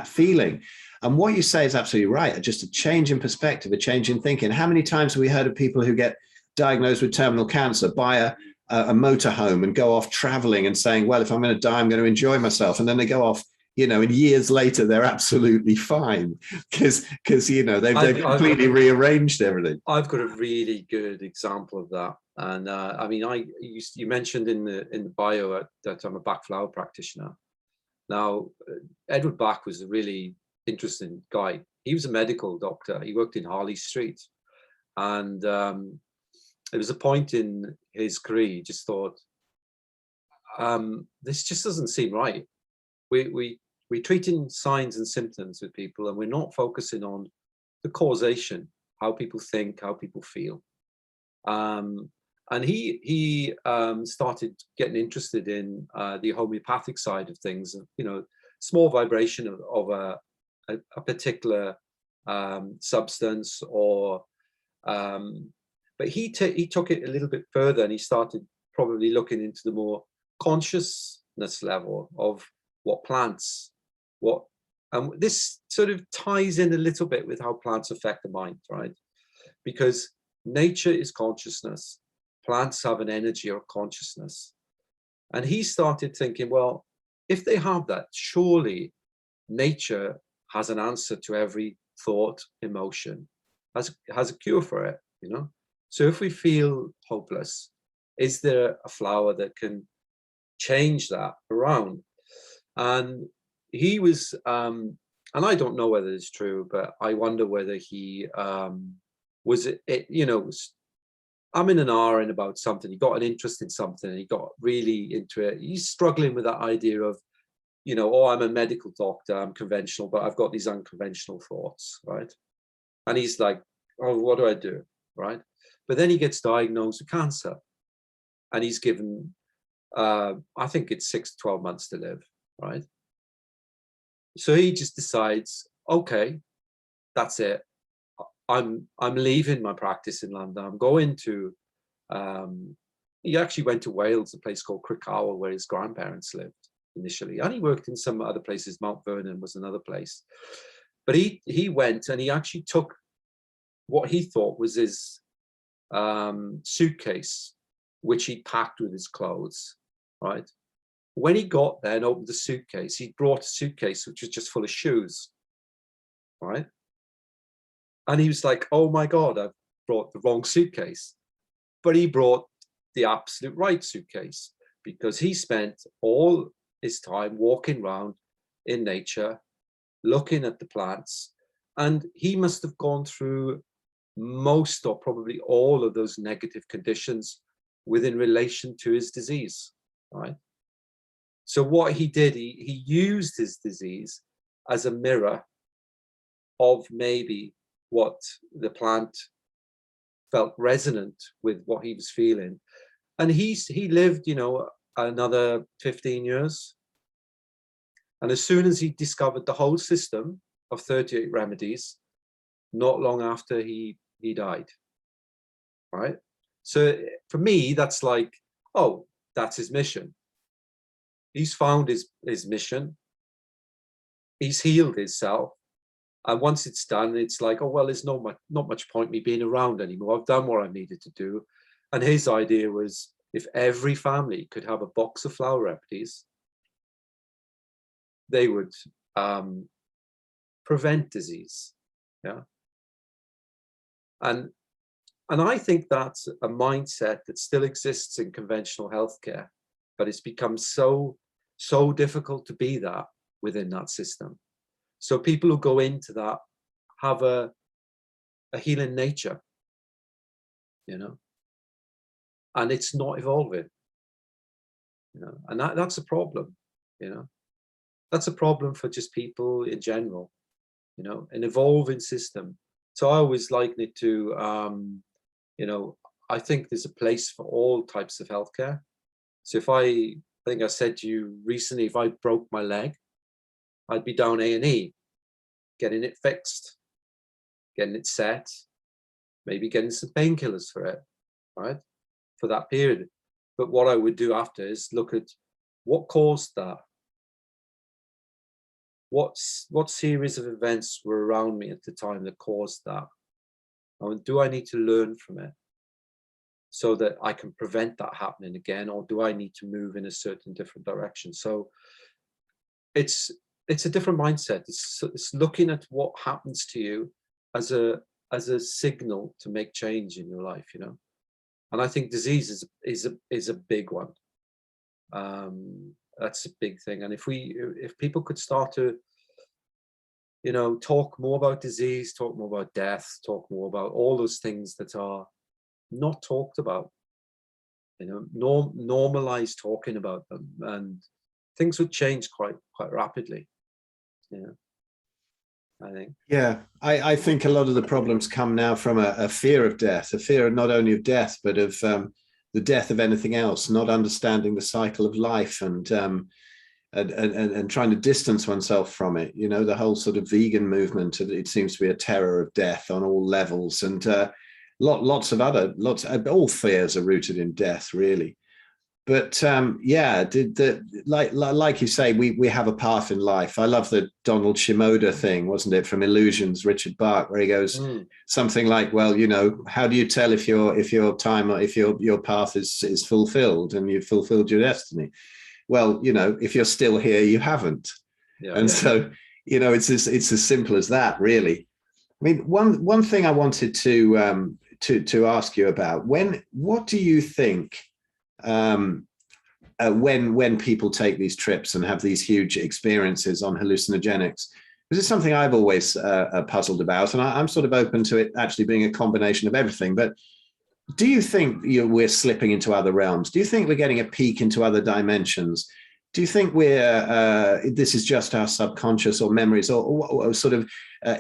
feeling. And what you say is absolutely right. Just a change in perspective, a change in thinking. How many times have we heard of people who get diagnosed with terminal cancer, buy a motorhome and go off traveling and saying, well, if I'm going to die, I'm going to enjoy myself. And then they go off, you know, and years later, they're absolutely fine because you know, they've completely rearranged everything. I've got a really good example of that. And I mean, you mentioned in the bio that I'm a Bach flower practitioner. Now, Edward Bach was a really interesting guy. He was a medical doctor. He worked in Harley Street. And there was a point in his career, he just thought, this just doesn't seem right. We're treating signs and symptoms with people, and we're not focusing on the causation, how people think, how people feel. And he started getting interested in the homeopathic side of things, you know, small vibration of a particular substance, or but he took it a little bit further, and he started probably looking into the more consciousness level of what plants, and this sort of ties in a little bit with how plants affect the mind, right? Because nature is consciousness. Plants have an energy or consciousness. And he started thinking, well, if they have that, surely nature has an answer to every thought, emotion, has a cure for it, you know? So if we feel hopeless, is there a flower that can change that around? And he was, and I don't know whether it's true, but I wonder whether he was, you know, I'm in an hour in about something. He got an interest in something, and he got really into it. He's struggling with that idea of, you know, oh, I'm a medical doctor, I'm conventional, but I've got these unconventional thoughts, right? And he's like, oh, what do I do, right? But then he gets diagnosed with cancer, and he's given, I think it's 6 to 12 months to live, right? So he just decides, okay, that's it. I'm leaving my practice in London. I'm going to He actually went to Wales, a place called Crickhowell, where his grandparents lived initially. And he worked in some other places. Mount Vernon was another place. But he went and he actually took what he thought was his suitcase, which he packed with his clothes, right? When he got there and opened the suitcase, he brought a suitcase which was just full of shoes, right? And he was like, oh my God, I've brought the wrong suitcase. But he brought the absolute right suitcase, because he spent all his time walking around in nature, looking at the plants, and he must have gone through most or probably all of those negative conditions within relation to his disease, right? So what he did, he used his disease as a mirror of maybe what the plant felt resonant with what he was feeling. And he lived, you know, another 15 years. And as soon as he discovered the whole system of 38 remedies, not long after he died, right? So for me, that's like, oh, that's his mission. He's found his mission. He's healed himself. And once it's done, it's like, oh, well, there's not much point me being around anymore. I've done what I needed to do. And his idea was, if every family could have a box of flower remedies, they would prevent disease. Yeah. And I think that's a mindset that still exists in conventional healthcare, but it's become so difficult to be that within that system. So people who go into that have a healing nature, you know, and it's not evolving, you know, and that's a problem, you know. That's a problem for just people in general, you know, an evolving system. So I always liken it to, you know, I think there's a place for all types of healthcare. So if I think I said to you recently, if I broke my leg, I'd be down A&E, getting it fixed, getting it set, maybe getting some painkillers for it, right? For that period. But what I would do after is look at what caused that. What series of events were around me at the time that caused that? And do I need to learn from it so that I can prevent that happening again, or do I need to move in a certain different direction? So it's a different mindset. It's looking at what happens to you as a signal to make change in your life, you know. And I think disease is a big one. That's a big thing. And if people could start to, you know, talk more about disease, talk more about death, talk more about all those things that are not talked about, you know, normalize talking about them, and things would change quite rapidly. Yeah, I think. Yeah, I think a lot of the problems come now from a fear of death, a fear not only of death, but of the death of anything else, not understanding the cycle of life, and trying to distance oneself from it. You know, the whole sort of vegan movement, it seems to be a terror of death on all levels, and all fears are rooted in death, really. But yeah, like you say, we have a path in life. I love the Donald Shimoda thing, wasn't it, from Illusions, Richard Bach, where he goes something like, well, you know, how do you tell if your path is fulfilled and you've fulfilled your destiny? Well, you know, if you're still here, you haven't. Yeah, and so, you know, it's as simple as that, really. I mean, one thing I wanted to ask you about, what do you think? When people take these trips and have these huge experiences on hallucinogenics, this is something I've always puzzled about, and I'm sort of open to it actually being a combination of everything. But do you think we're slipping into other realms? Do you think we're getting a peek into other dimensions? Do you think this is just our subconscious or memories, or sort of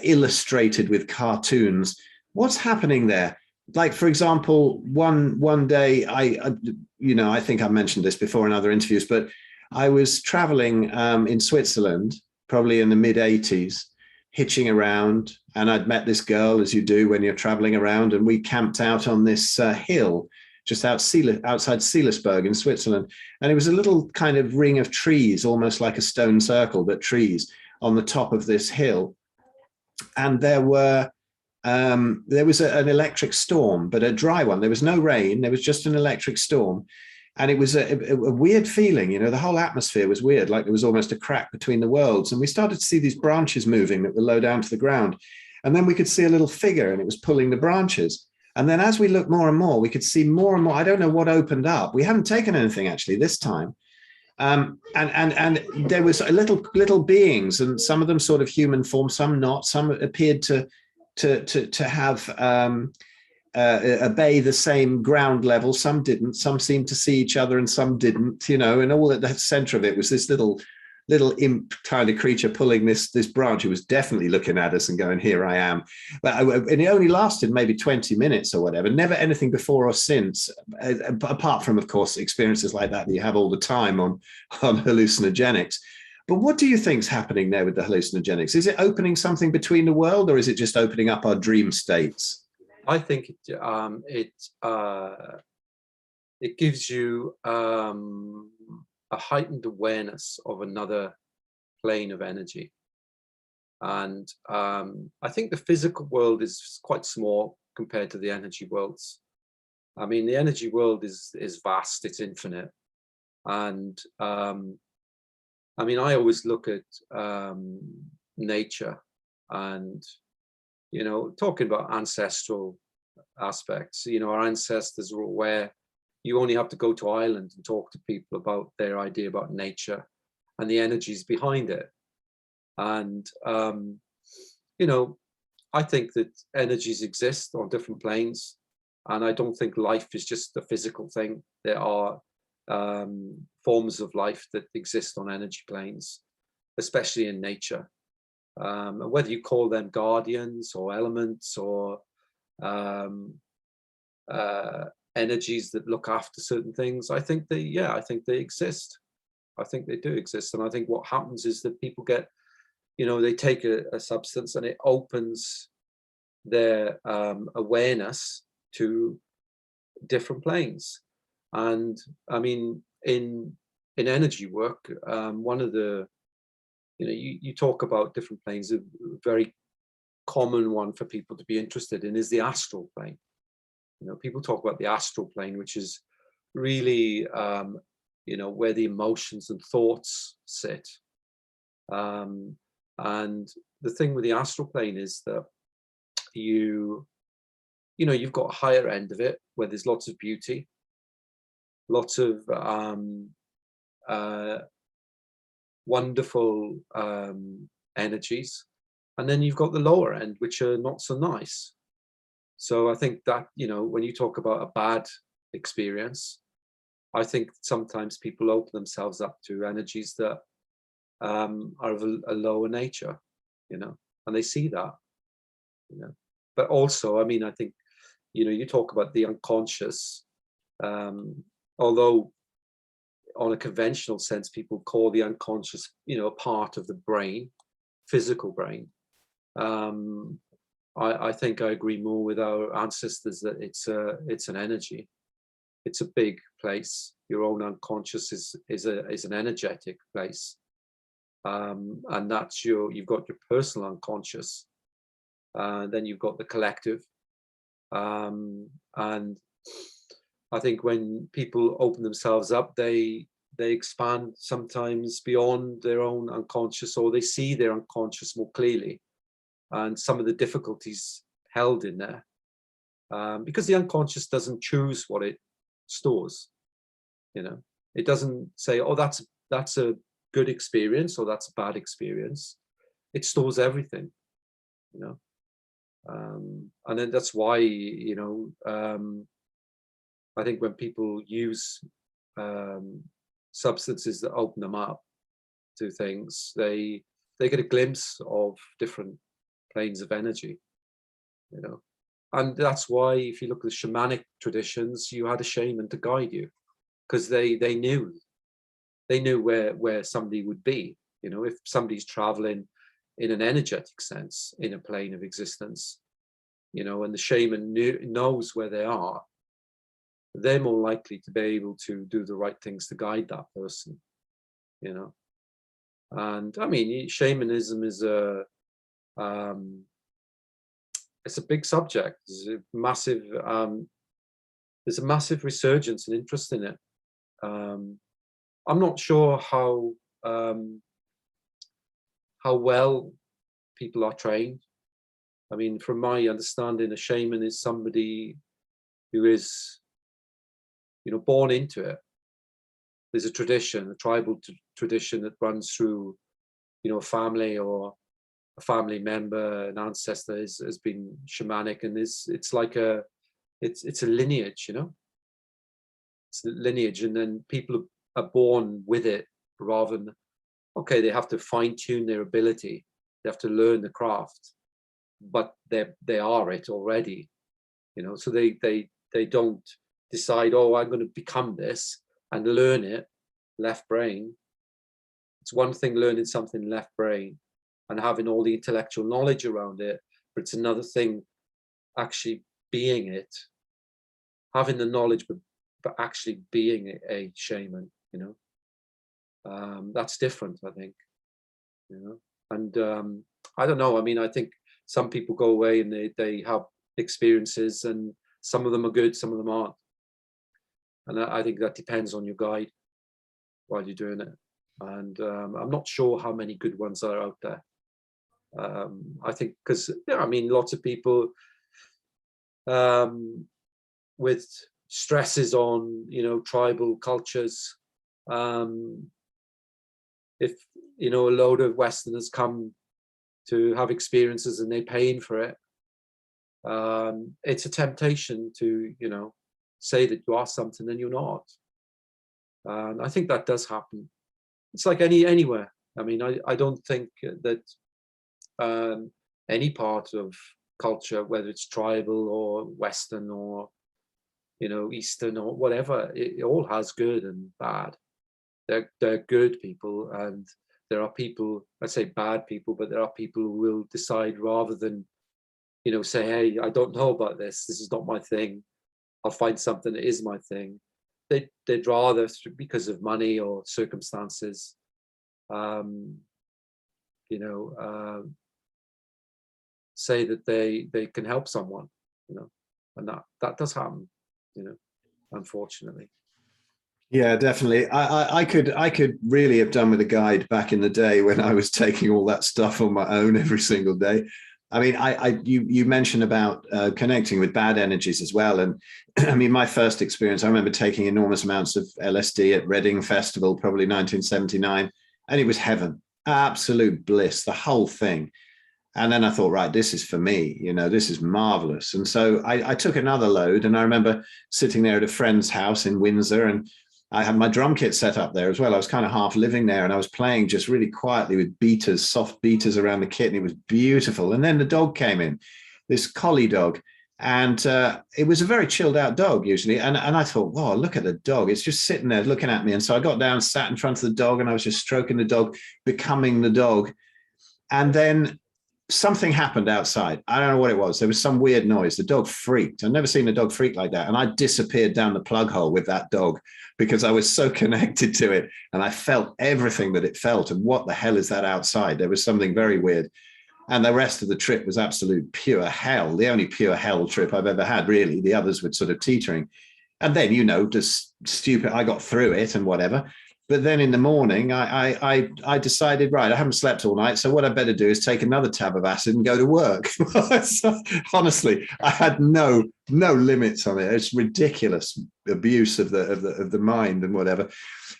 illustrated with cartoons? What's happening there? Like, for example, one day, I think I've mentioned this before in other interviews, but I was traveling in Switzerland, probably in the mid-'80s, hitching around, and I'd met this girl, as you do when you're traveling around, and we camped out on this hill just outside Seelisberg in Switzerland. And it was a little kind of ring of trees, almost like a stone circle, but trees on the top of this hill. And there was an electric storm, but a dry one. There was no rain. There was just an electric storm. And it was a weird feeling, you know, the whole atmosphere was weird, like there was almost a crack between the worlds. And we started to see these branches moving that were low down to the ground. And then we could see a little figure and it was pulling the branches. And then as we looked more and more, we could see more and more. I don't know what opened up. We haven't taken anything actually this time. And there was little beings, and some of them sort of human form, some not. Some appeared to have obey the same ground level. Some didn't. Some seemed to see each other, and some didn't. You know, and all at the center of it was this little imp kind of creature pulling this branch. Who was definitely looking at us and going, "Here I am." And it only lasted maybe 20 minutes or whatever. Never anything before or since, apart from, of course, experiences like that you have all the time on hallucinogenics. But what do you think's happening there with the hallucinogenics? Is it opening something between the world, or is it just opening up our dream states? I think it gives you a heightened awareness of another plane of energy, and I think the physical world is quite small compared to the energy worlds. I mean, the energy world is vast; it's infinite, and I mean, I always look at nature and, you know, talking about ancestral aspects, you know, our ancestors were aware. You only have to go to Ireland and talk to people about their idea about nature and the energies behind it. And, you know, I think that energies exist on different planes. And I don't think life is just a physical thing. There are forms of life that exist on energy planes, especially in nature. And whether you call them guardians or elements or energies that look after certain things, I think they exist. I think they do exist. And I think what happens is that people get, you know, they take a substance and it opens their awareness to different planes. And I mean, in energy work, one of the, you know, you talk about different planes. A very common one for people to be interested in is the astral plane. You know, people talk about the astral plane, which is really, you know, where the emotions and thoughts sit. And the thing with the astral plane is that you know, you've got a higher end of it where there's lots of beauty, lots of wonderful energies, and then you've got the lower end, which are not so nice. So I think that, you know, when you talk about a bad experience, I think sometimes people open themselves up to energies that are of a lower nature, you know, and they see that, you know. But also, I mean, I think, you know, you talk about the unconscious, although on a conventional sense, people call the unconscious, you know, a part of the brain, physical brain. I think I agree more with our ancestors that it's an energy. It's a big place. Your own unconscious is an energetic place, and that's you've got your personal unconscious, then you've got the collective, and I think when people open themselves up, they expand sometimes beyond their own unconscious, or they see their unconscious more clearly, and some of the difficulties held in there, because the unconscious doesn't choose what it stores. You know, it doesn't say, "Oh, that's a good experience," or "That's a bad experience." It stores everything. You know, and then that's why, you know, I think when people use substances that open them up to things, they get a glimpse of different planes of energy, you know. And that's why if you look at the shamanic traditions, you had a shaman to guide you, because they knew where somebody would be. You know, if somebody's traveling in an energetic sense in a plane of existence, you know, and the shaman knows where they are, they're more likely to be able to do the right things to guide that person, you know. And I mean, shamanism is it's a big subject. There's a massive resurgence and interest in it. I'm not sure how well people are trained. I mean, from my understanding, a shaman is somebody who is, you know, born into it. There's a tradition, a tribal tradition that runs through, you know, a family or a family member, an ancestor has been shamanic, and it's like it's a lineage, you know. It's a lineage, and then people are born with it rather than, okay, they have to fine tune their ability, they have to learn the craft, but they are it already, you know. So they don't decide, oh, I'm going to become this and learn it left brain. It's one thing learning something left brain and having all the intellectual knowledge around it, but it's another thing actually being it, having the knowledge but actually being a shaman, you know. That's different, I think, you know. And I don't know, I mean, I think some people go away and they have experiences, and some of them are good, some of them aren't. And I think that depends on your guide while you're doing it. And I'm not sure how many good ones are out there. I think because, yeah, I mean, lots of people with stresses on, you know, tribal cultures, if, you know, a load of Westerners come to have experiences and they're paying for it, it's a temptation to, you know, say that you are something and you're not. And I think that does happen. It's like anywhere. I mean, I don't think that any part of culture, whether it's tribal or Western or, you know, Eastern or whatever, it all has good and bad. They're good people, and there are people, I say bad people, but there are people who will decide, rather than, you know, say, hey, I don't know about this is not my thing, I'll find something that is my thing. They'd rather, because of money or circumstances, you know, say that they can help someone, you know, and that does happen, you know, unfortunately. Yeah, definitely. I could really have done with a guide back in the day when I was taking all that stuff on my own every single day. I mean, you mentioned about connecting with bad energies as well. And I mean, my first experience, I remember taking enormous amounts of LSD at Reading Festival, probably 1979, and it was heaven, absolute bliss, the whole thing. And then I thought, right, this is for me, you know, this is marvelous. And so I took another load, and I remember sitting there at a friend's house in Windsor, and I had my drum kit set up there as well. I was kind of half living there, and I was playing just really quietly with beaters, soft beaters around the kit, and it was beautiful. And then the dog came in, this collie dog, and it was a very chilled out dog usually. And I thought, wow, look at the dog. It's just sitting there looking at me. And so I got down, sat in front of the dog, and I was just stroking the dog, becoming the dog. And then something happened outside. I don't know what it was. There was some weird noise. The dog freaked. I've never seen a dog freak like that. And I disappeared down the plug hole with that dog because I was so connected to it. And I felt everything that it felt. And what the hell is that outside? There was something very weird. And the rest of the trip was absolute pure hell. The only pure hell trip I've ever had, really. The others were sort of teetering. And then, you know, just stupid, I got through it and whatever. But then in the morning, I decided, right, I haven't slept all night, so what I better do is take another tab of acid and go to work. So, honestly, I had no limits on it. It's ridiculous abuse of the mind and whatever.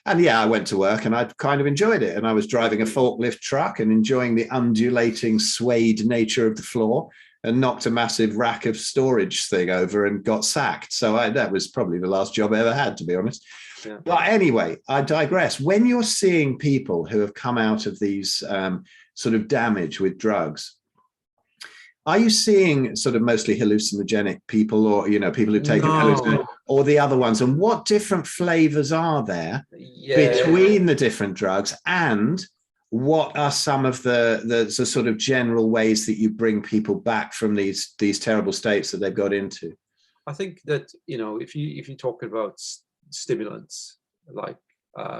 And yeah, I went to work and I kind of enjoyed it. And I was driving a forklift truck and enjoying the undulating, swayed nature of the floor, and knocked a massive rack of storage thing over and got sacked. So that was probably the last job I ever had, to be honest. Yeah. But anyway, I digress. When you're seeing people who have come out of these sort of damage with drugs, are you seeing sort of mostly hallucinogenic people, or, you know, people who've taken hallucinogenic, or the other ones? And what different flavors are there between the different drugs? And what are some of the sort of general ways that you bring people back from these terrible states that they've got into? I think that, you know, if you're talking about stimulants like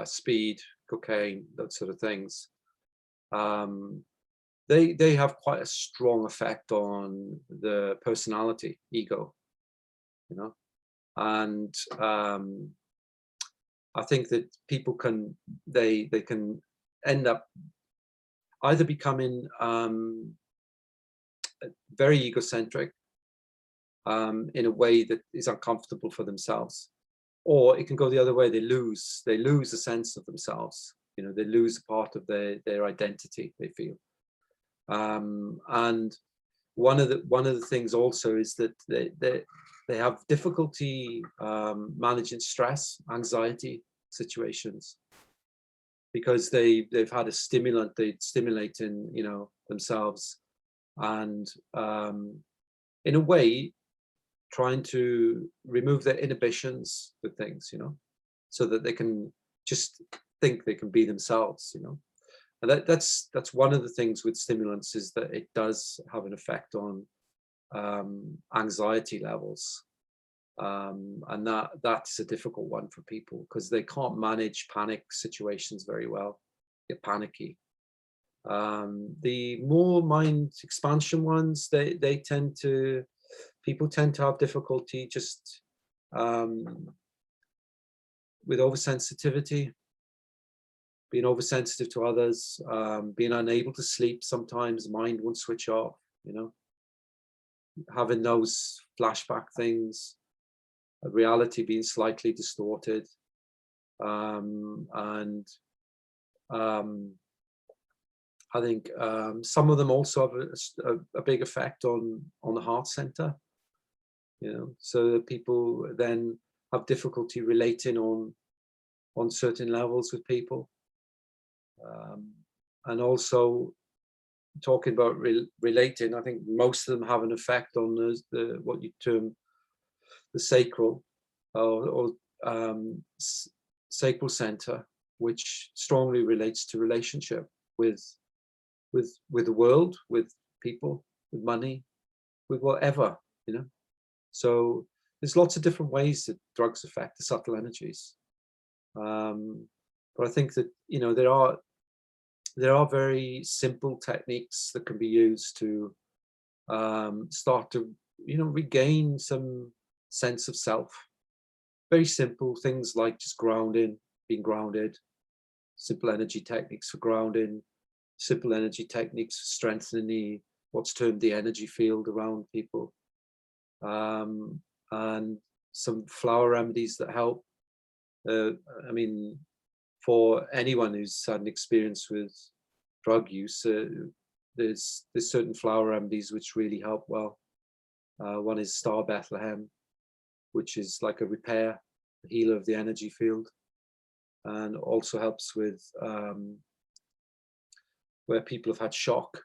speed, cocaine, those sort of things, they have quite a strong effect on the personality, ego, you know, and I think that people can they can end up either becoming very egocentric in a way that is uncomfortable for themselves, or it can go the other way. They lose a sense of themselves. You know, they lose a part of their identity, they feel. And one of the things also is that they have difficulty managing stress, anxiety situations, because they've had a stimulant, they stimulate in, you know, themselves, and in a way trying to remove their inhibitions with things, you know, so that they can just think they can be themselves, you know. And that's one of the things with stimulants, is that it does have an effect on anxiety levels, and that's a difficult one for people, because they can't manage panic situations very well, get panicky. The more mind expansion ones, people tend to have difficulty just with oversensitivity, being oversensitive to others, being unable to sleep. Sometimes mind won't switch off, you know, having those flashback things, reality being slightly distorted, and I think some of them also have a big effect on the heart center, you know, so that people then have difficulty relating on certain levels with people, and also talking about relating. I think most of them have an effect on the what you term the sacral or sacral center, which strongly relates to relationship with the world, with people, with money, with whatever, you know. So there's lots of different ways that drugs affect the subtle energies, but I think that, you know, there are very simple techniques that can be used to start to, you know, regain some sense of self. Very simple things like just grounding, being grounded, simple energy techniques for grounding, simple energy techniques for strengthening what's termed the energy field around people, and some flower remedies that help. I mean, for anyone who's had an experience with drug use, there's certain flower remedies which really help well. One is Star Bethlehem, which is like a repair, a healer of the energy field, and also helps with where people have had shock,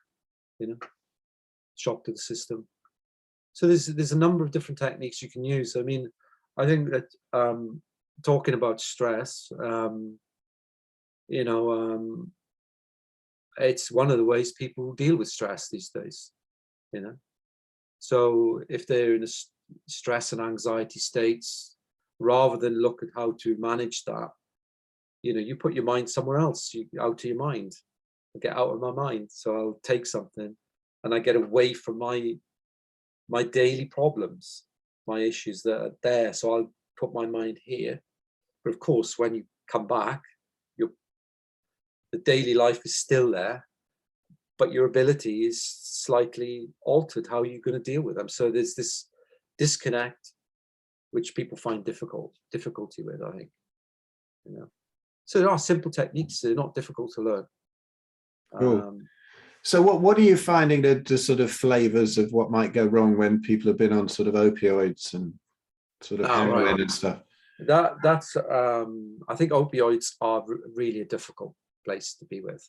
you know, shock to the system. So there's a number of different techniques you can use. I mean, I think that talking about stress, you know, it's one of the ways people deal with stress these days, you know. So if they're in a stress and anxiety states, rather than look at how to manage that, you know, you put your mind somewhere else, out of your mind. I get out of my mind, so I'll take something and I get away from my daily problems, my issues that are there, so I'll put my mind here. But of course, when you come back, the daily life is still there, but your ability is slightly altered, how you're going to deal with them. So there's this disconnect which people find difficulty with, I think, you know. So there are simple techniques, they're not difficult to learn. Cool. So what are you finding the sort of flavors of what might go wrong when people have been on sort of opioids and sort of heroin and stuff? That's I think opioids are really a difficult place to be with.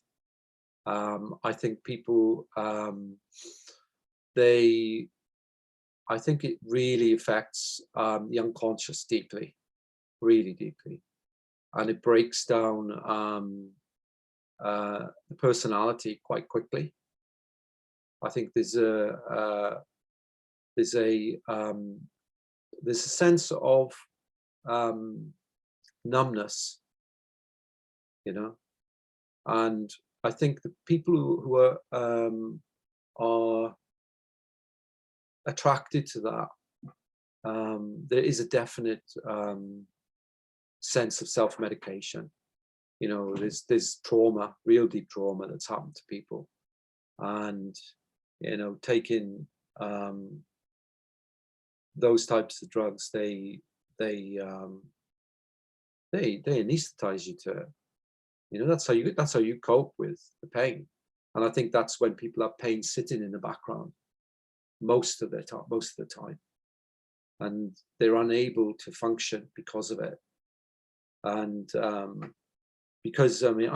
I think people I think it really affects the unconscious deeply, really deeply, and it breaks down the personality quite quickly. I think there's a there's a sense of numbness, you know, and I think the people who are attracted to that, there is a definite sense of self-medication. You know, there's trauma, real deep trauma that's happened to people, and you know, taking those types of drugs, they anesthetize you to it. You know, that's how you cope with the pain. And I think that's when people have pain sitting in the background most of the time, and they're unable to function because of it. And because I mean,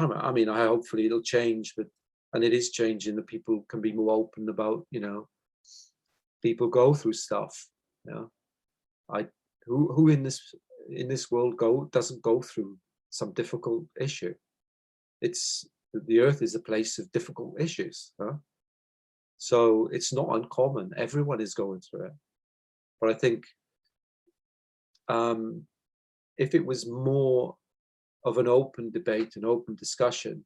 I hopefully it'll change, and it is changing, that people can be more open about, you know, people go through stuff. You know, who in this world doesn't go through some difficult issue? It's the earth is a place of difficult issues, huh? So it's not uncommon. Everyone is going through it. But I think if it was more of an open debate, an open discussion,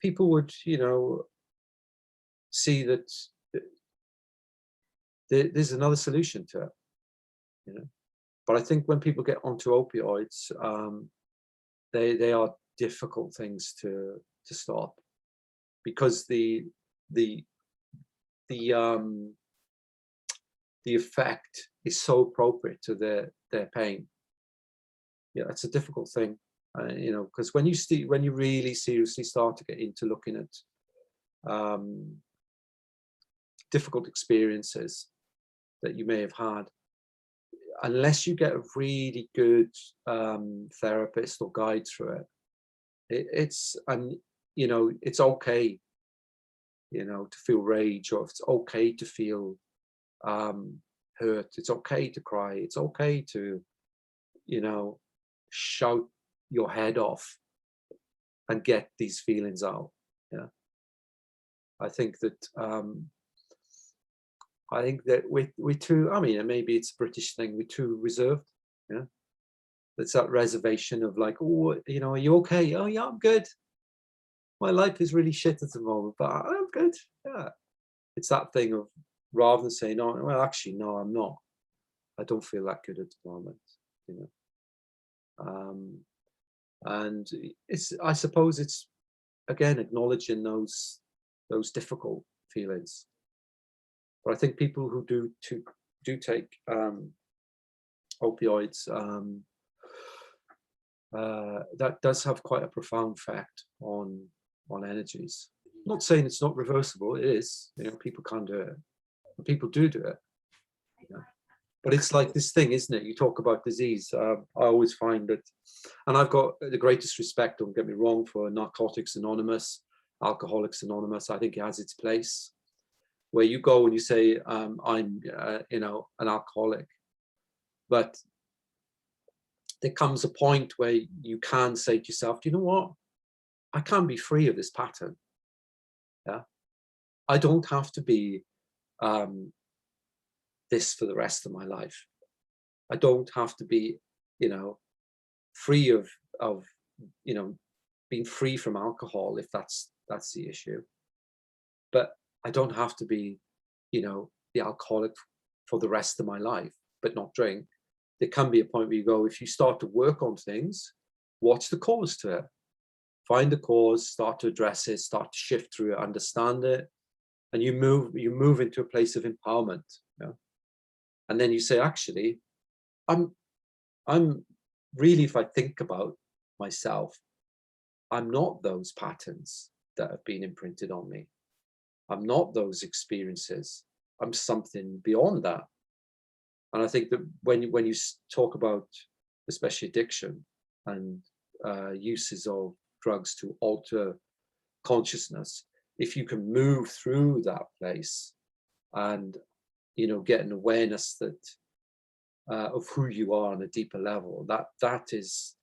people would, you know, see that there's another solution to it, you know. But I think when people get onto opioids, they are difficult things to stop, because the effect is so appropriate to their pain. Yeah, it's a difficult thing, you know, because when you really seriously start to get into looking at difficult experiences that you may have had, unless you get a really good therapist or guide through it's you know, it's okay, you know, to feel rage, or it's okay to feel hurt. It's okay to cry. It's okay to, you know, shout your head off and get these feelings out. Yeah, I think that we're too, I mean, and maybe it's a British thing, we're too reserved. Yeah, it's that reservation of like, oh, you know, are you okay? Oh yeah, I'm good. My life is really shit at the moment, but I'm good. Yeah, it's that thing of, rather than saying, no, well, actually, no, I'm not. I don't feel that good at the moment, you know. And I suppose it's, again, acknowledging those difficult feelings. But I think people who do take opioids, that does have quite a profound effect on energies. I'm not saying it's not reversible. It is. You know, people can't do it. But people do it. You know? But it's like this thing, isn't it? You talk about disease. I always find that, and I've got the greatest respect, don't get me wrong, for Narcotics Anonymous, Alcoholics Anonymous. I think it has its place, where you go and you say, I'm, you know, an alcoholic. But there comes a point where you can say to yourself, do you know what? I can be free of this pattern. Yeah, I don't have to be this for the rest of my life. I don't have to be, you know, free of you know, being free from alcohol, if that's the issue. But I don't have to be, you know, the alcoholic for the rest of my life, but not drink. There can be a point where you go, if you start to work on things, what's the cause to it? Find the cause, start to address it, start to shift through it, understand it, and you move into a place of empowerment. You know? And then you say, actually, I'm really, if I think about myself, I'm not those patterns that have been imprinted on me. I'm not those experiences. I'm something beyond that. And I think that when you talk about, especially addiction and uses of drugs to alter consciousness, if you can move through that place and, you know, get an awareness that of who you are on a deeper level, that is,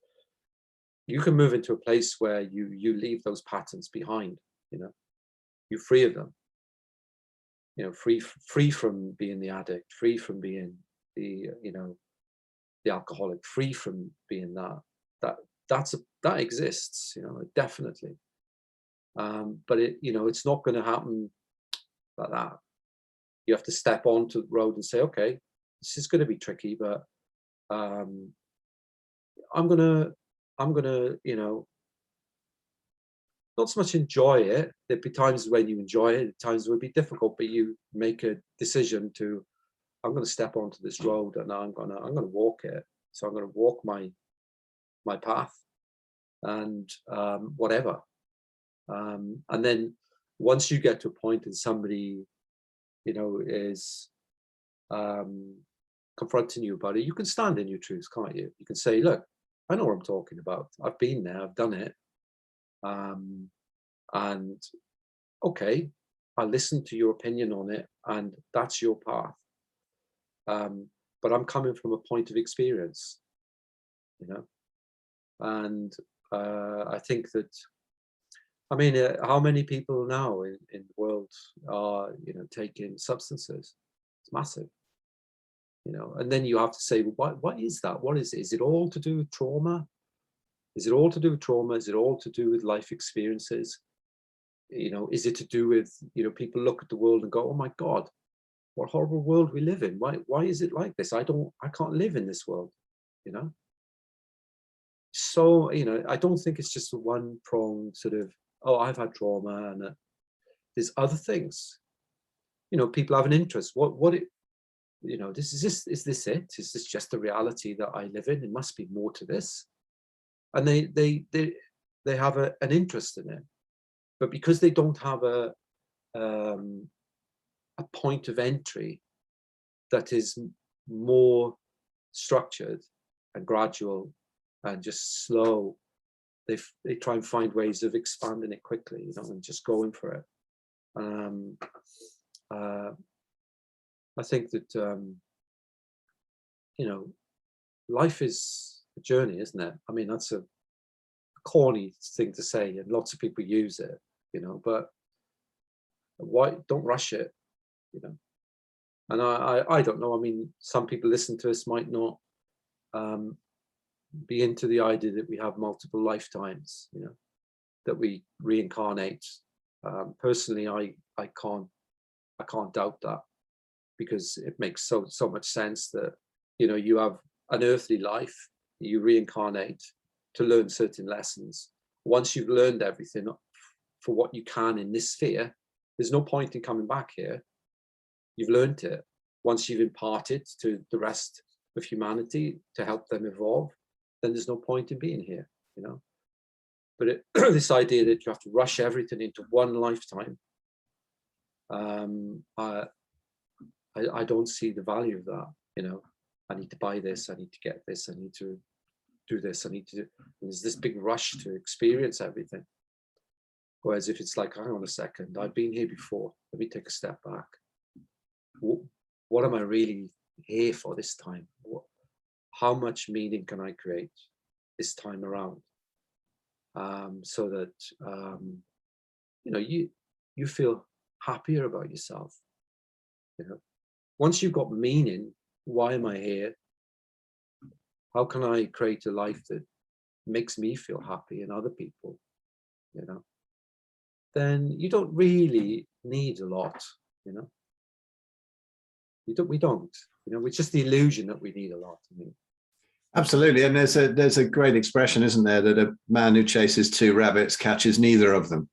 you can move into a place where you leave those patterns behind. You know, you're free of them. free from being the addict, free from being the the alcoholic, free from being that exists, definitely. But it's not going to happen like that. You have to step onto the road and say, okay, this is going to be tricky, but I'm gonna not so much enjoy it. There'd be times when you enjoy it, times it would be difficult, but you make a decision to, I'm going to step onto this road and I'm going to walk it. So I'm going to walk my path and whatever. And then once you get to a point and somebody, is confronting you about it, you can stand in your truth, can't you? You can say, look, I know what I'm talking about. I've been there, I've done it. And okay, I listen to your opinion on it, and that's your path. But I'm coming from a point of experience, and I think that, how many people now in the world are, taking substances? It's massive, and then you have to say, well, what is that? What is it? Is it all to do with trauma? Is it all to do with trauma? Is it all to do with life experiences? Is it to do with, people look at the world and go, oh my God, what horrible world we live in. Why is it like this? I can't live in this world, So, I don't think it's just a one pronged sort of, oh, I've had trauma, and there's other things. People have an interest. Is this it? Is this just the reality that I live in? There must be more to this. And they have an interest in it, but because they don't have a point of entry that is more structured and gradual and just slow, they try and find ways of expanding it quickly, and just going for it. I think that life is a journey, isn't it? That's a corny thing to say, and lots of people use it, but why don't rush it, and I don't know. Some people listen to us might not be into the idea that we have multiple lifetimes, that we reincarnate. Personally, I can't doubt that, because it makes so much sense that you have an earthly life, you reincarnate to learn certain lessons. Once you've learned everything for what you can in this sphere, there's no point in coming back here. You've learned it. Once you've imparted to the rest of humanity to help them evolve, then there's no point in being here, But this idea that you have to rush everything into one lifetime, I don't see the value of that. I need to buy this, I need to get this, I need to do this, there's this big rush to experience everything. Whereas if it's like, hang on a second, I've been here before, let me take a step back. What am I really here for this time? How much meaning can I create this time around? So that, you feel happier about yourself. Once you've got meaning, why am I here? How can I create a life that makes me feel happy and other people, then you don't really need a lot, we don't, it's just the illusion that we need a lot. Absolutely. And there's a great expression, isn't there, that a man who chases two rabbits catches neither of them.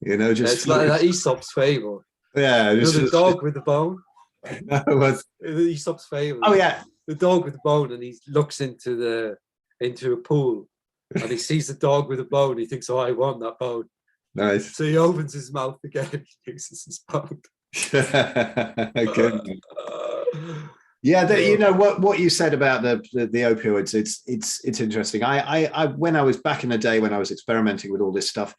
Just it's like that Aesop's fable. Yeah. The dog with the bone. No, it was Aesop's fable. Oh yeah. The dog with the bone, and he looks into a pool, and he sees the dog with the bone. He thinks, oh, I want that bone. Nice. So he opens his mouth again. He uses his bone. Good. Yeah, what you said about the opioids, it's interesting. I when I was back in the day when I was experimenting with all this stuff,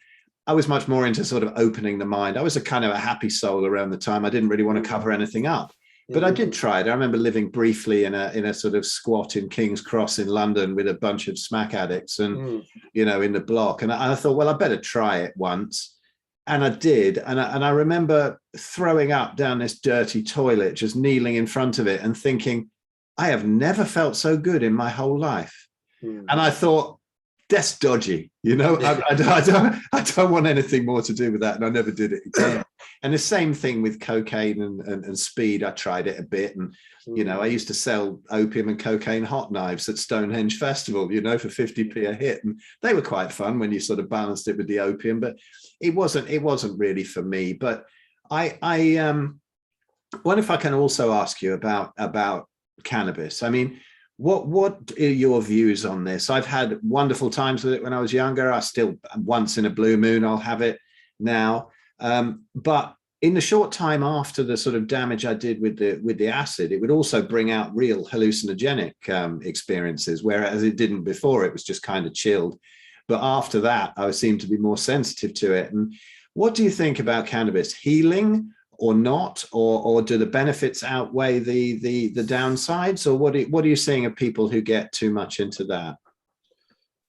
I was much more into sort of opening the mind. I was a kind of a happy soul around the time. I didn't really want to cover anything up. But I did try it. I remember living briefly in a sort of squat in King's Cross in London with a bunch of smack addicts and, in the block. And I thought, well, I better try it once. and I did, and I remember throwing up down this dirty toilet, just kneeling in front of it and thinking, I have never felt so good in my whole life. And I thought, that's dodgy, you know. I don't want anything more to do with that, and I never did it again. And the same thing with cocaine and speed. I tried it a bit, and you know, I used to sell opium and cocaine hot knives at Stonehenge Festival, you know, for 50p a hit, and they were quite fun when you sort of balanced it with the opium. But it wasn't really for me. But I what if I can also ask you about cannabis? I mean, what are your views on this? I've had wonderful times with it when I was younger. I still, once in a blue moon, I'll have it now. But in the short time after the sort of damage I did with the acid, it would also bring out real hallucinogenic experiences, whereas it didn't before. It was just kind of chilled. But after that, I seemed to be more sensitive to it. And what do you think about cannabis? Healing or not, or do the benefits outweigh the downsides, or what are you seeing of people who get too much into that?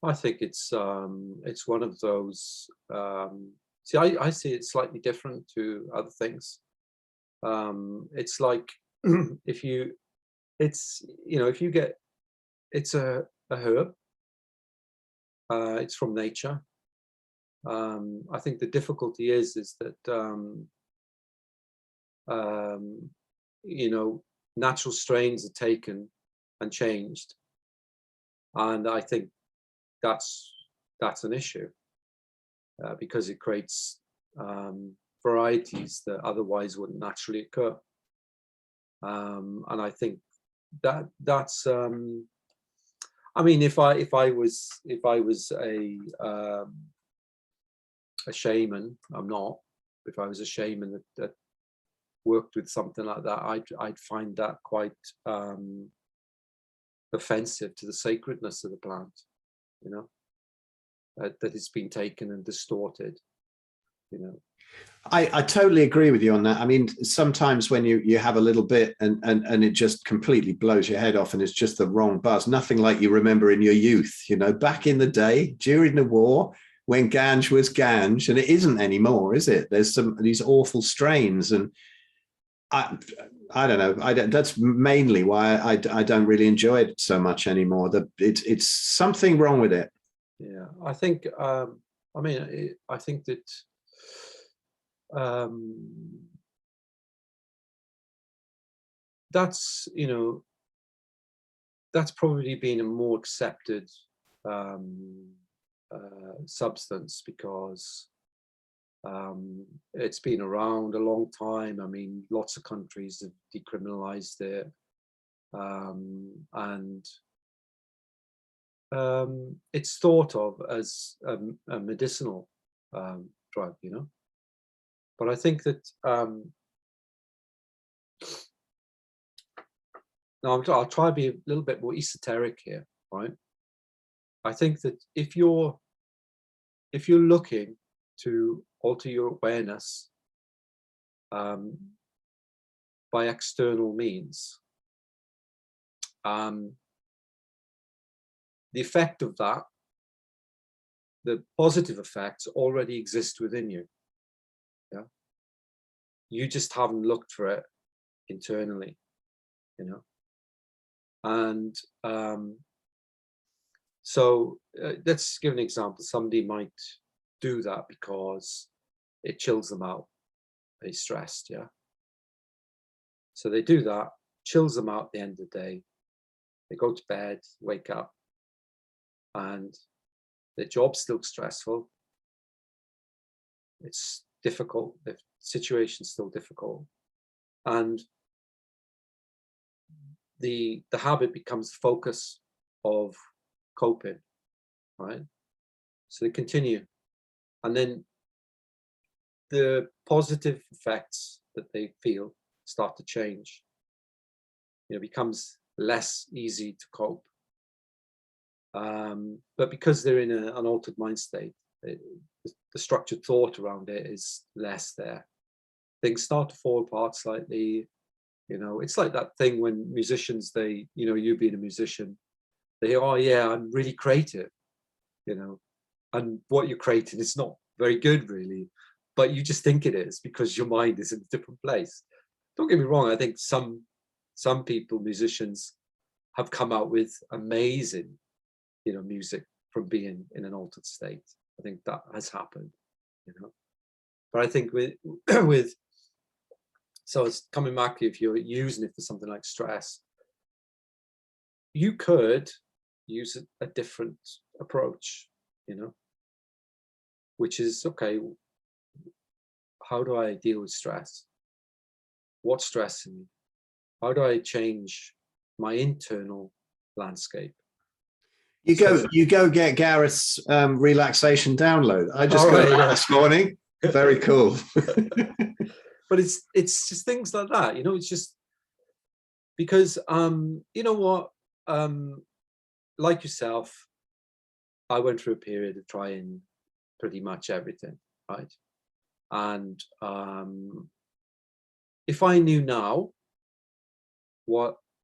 I think it's one of those. See, I see it slightly different to other things. It's like if you get, it's a herb. It's from nature. I think the difficulty is that you know, natural strains are taken and changed, and I think that's an issue because it creates varieties that otherwise wouldn't naturally occur, and I think that's I mean, if I was a shaman, I'm not. If I was a shaman that worked with something like that, I'd find that quite offensive to the sacredness of the plant, you know, that it's been taken and distorted, you know. I totally agree with you on that. I mean, sometimes when you have a little bit and it just completely blows your head off and it's just the wrong buzz, nothing like you remember in your youth, you know, back in the day during the war when ganj was ganj, and it isn't anymore, is it? There's these awful strains, and I don't know. That's mainly why I don't really enjoy it so much anymore. It's something wrong with it. Yeah, I think. I mean, I think that that's, you know, that's probably been a more accepted substance because it's been around a long time. I mean, lots of countries have decriminalized it, and it's thought of as a medicinal drug, you know. But I think that now I'll try to be a little bit more esoteric here, right? I think that if you're looking to alter your awareness by external means, the effect of that, the positive effects already exist within you. Yeah, you just haven't looked for it internally, you know. And so let's give an example. Somebody might do that because it chills them out. They're stressed, yeah. So they do that, chills them out at the end of the day. They go to bed, wake up, and their job's still stressful. It's difficult. The situation's still difficult, and the habit becomes the focus of coping, right? So they continue, and then the positive effects that they feel start to change. You know, it becomes less easy to cope. But because they're in an altered mind state, the structured thought around it is less there. Things start to fall apart slightly. You know, it's like that thing when musicians, they, you know, you being a musician, they, oh yeah, I'm really creative, you know, and what you're creating is not very good really, but you just think it is because your mind is in a different place. Don't get me wrong. I think some people, musicians, have come out with amazing, music from being in an altered state. I think that has happened, But I think with so it's coming back, if you're using it for something like stress, you could use a different approach, which is, okay, how do I deal with stress? What's stressing me? How do I change my internal landscape? You go get Gareth's relaxation download. I just got it this morning. Very cool. But it's just things like that, it's just because like yourself, I went through a period of trying pretty much everything, right? And if I knew now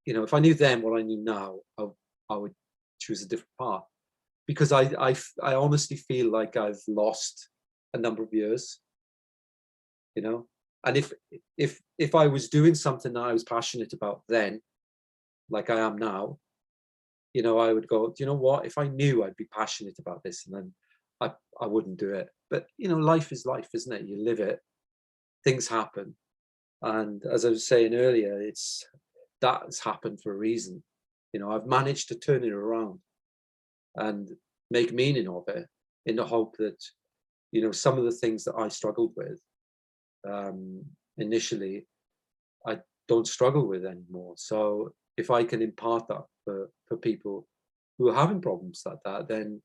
if I knew then what I knew now, I would choose a different path, because I honestly feel like I've lost a number of years, and if I was doing something that I was passionate about then, like I am now, I would go, you know what, if I knew I'd be passionate about this, and then I wouldn't do it. But life is life, isn't it? You live it, things happen, and as I was saying earlier, that's happened for a reason. I've managed to turn it around and make meaning of it, in the hope that some of the things that I struggled with initially, I don't struggle with anymore. So if I can impart that for people who are having problems like that, then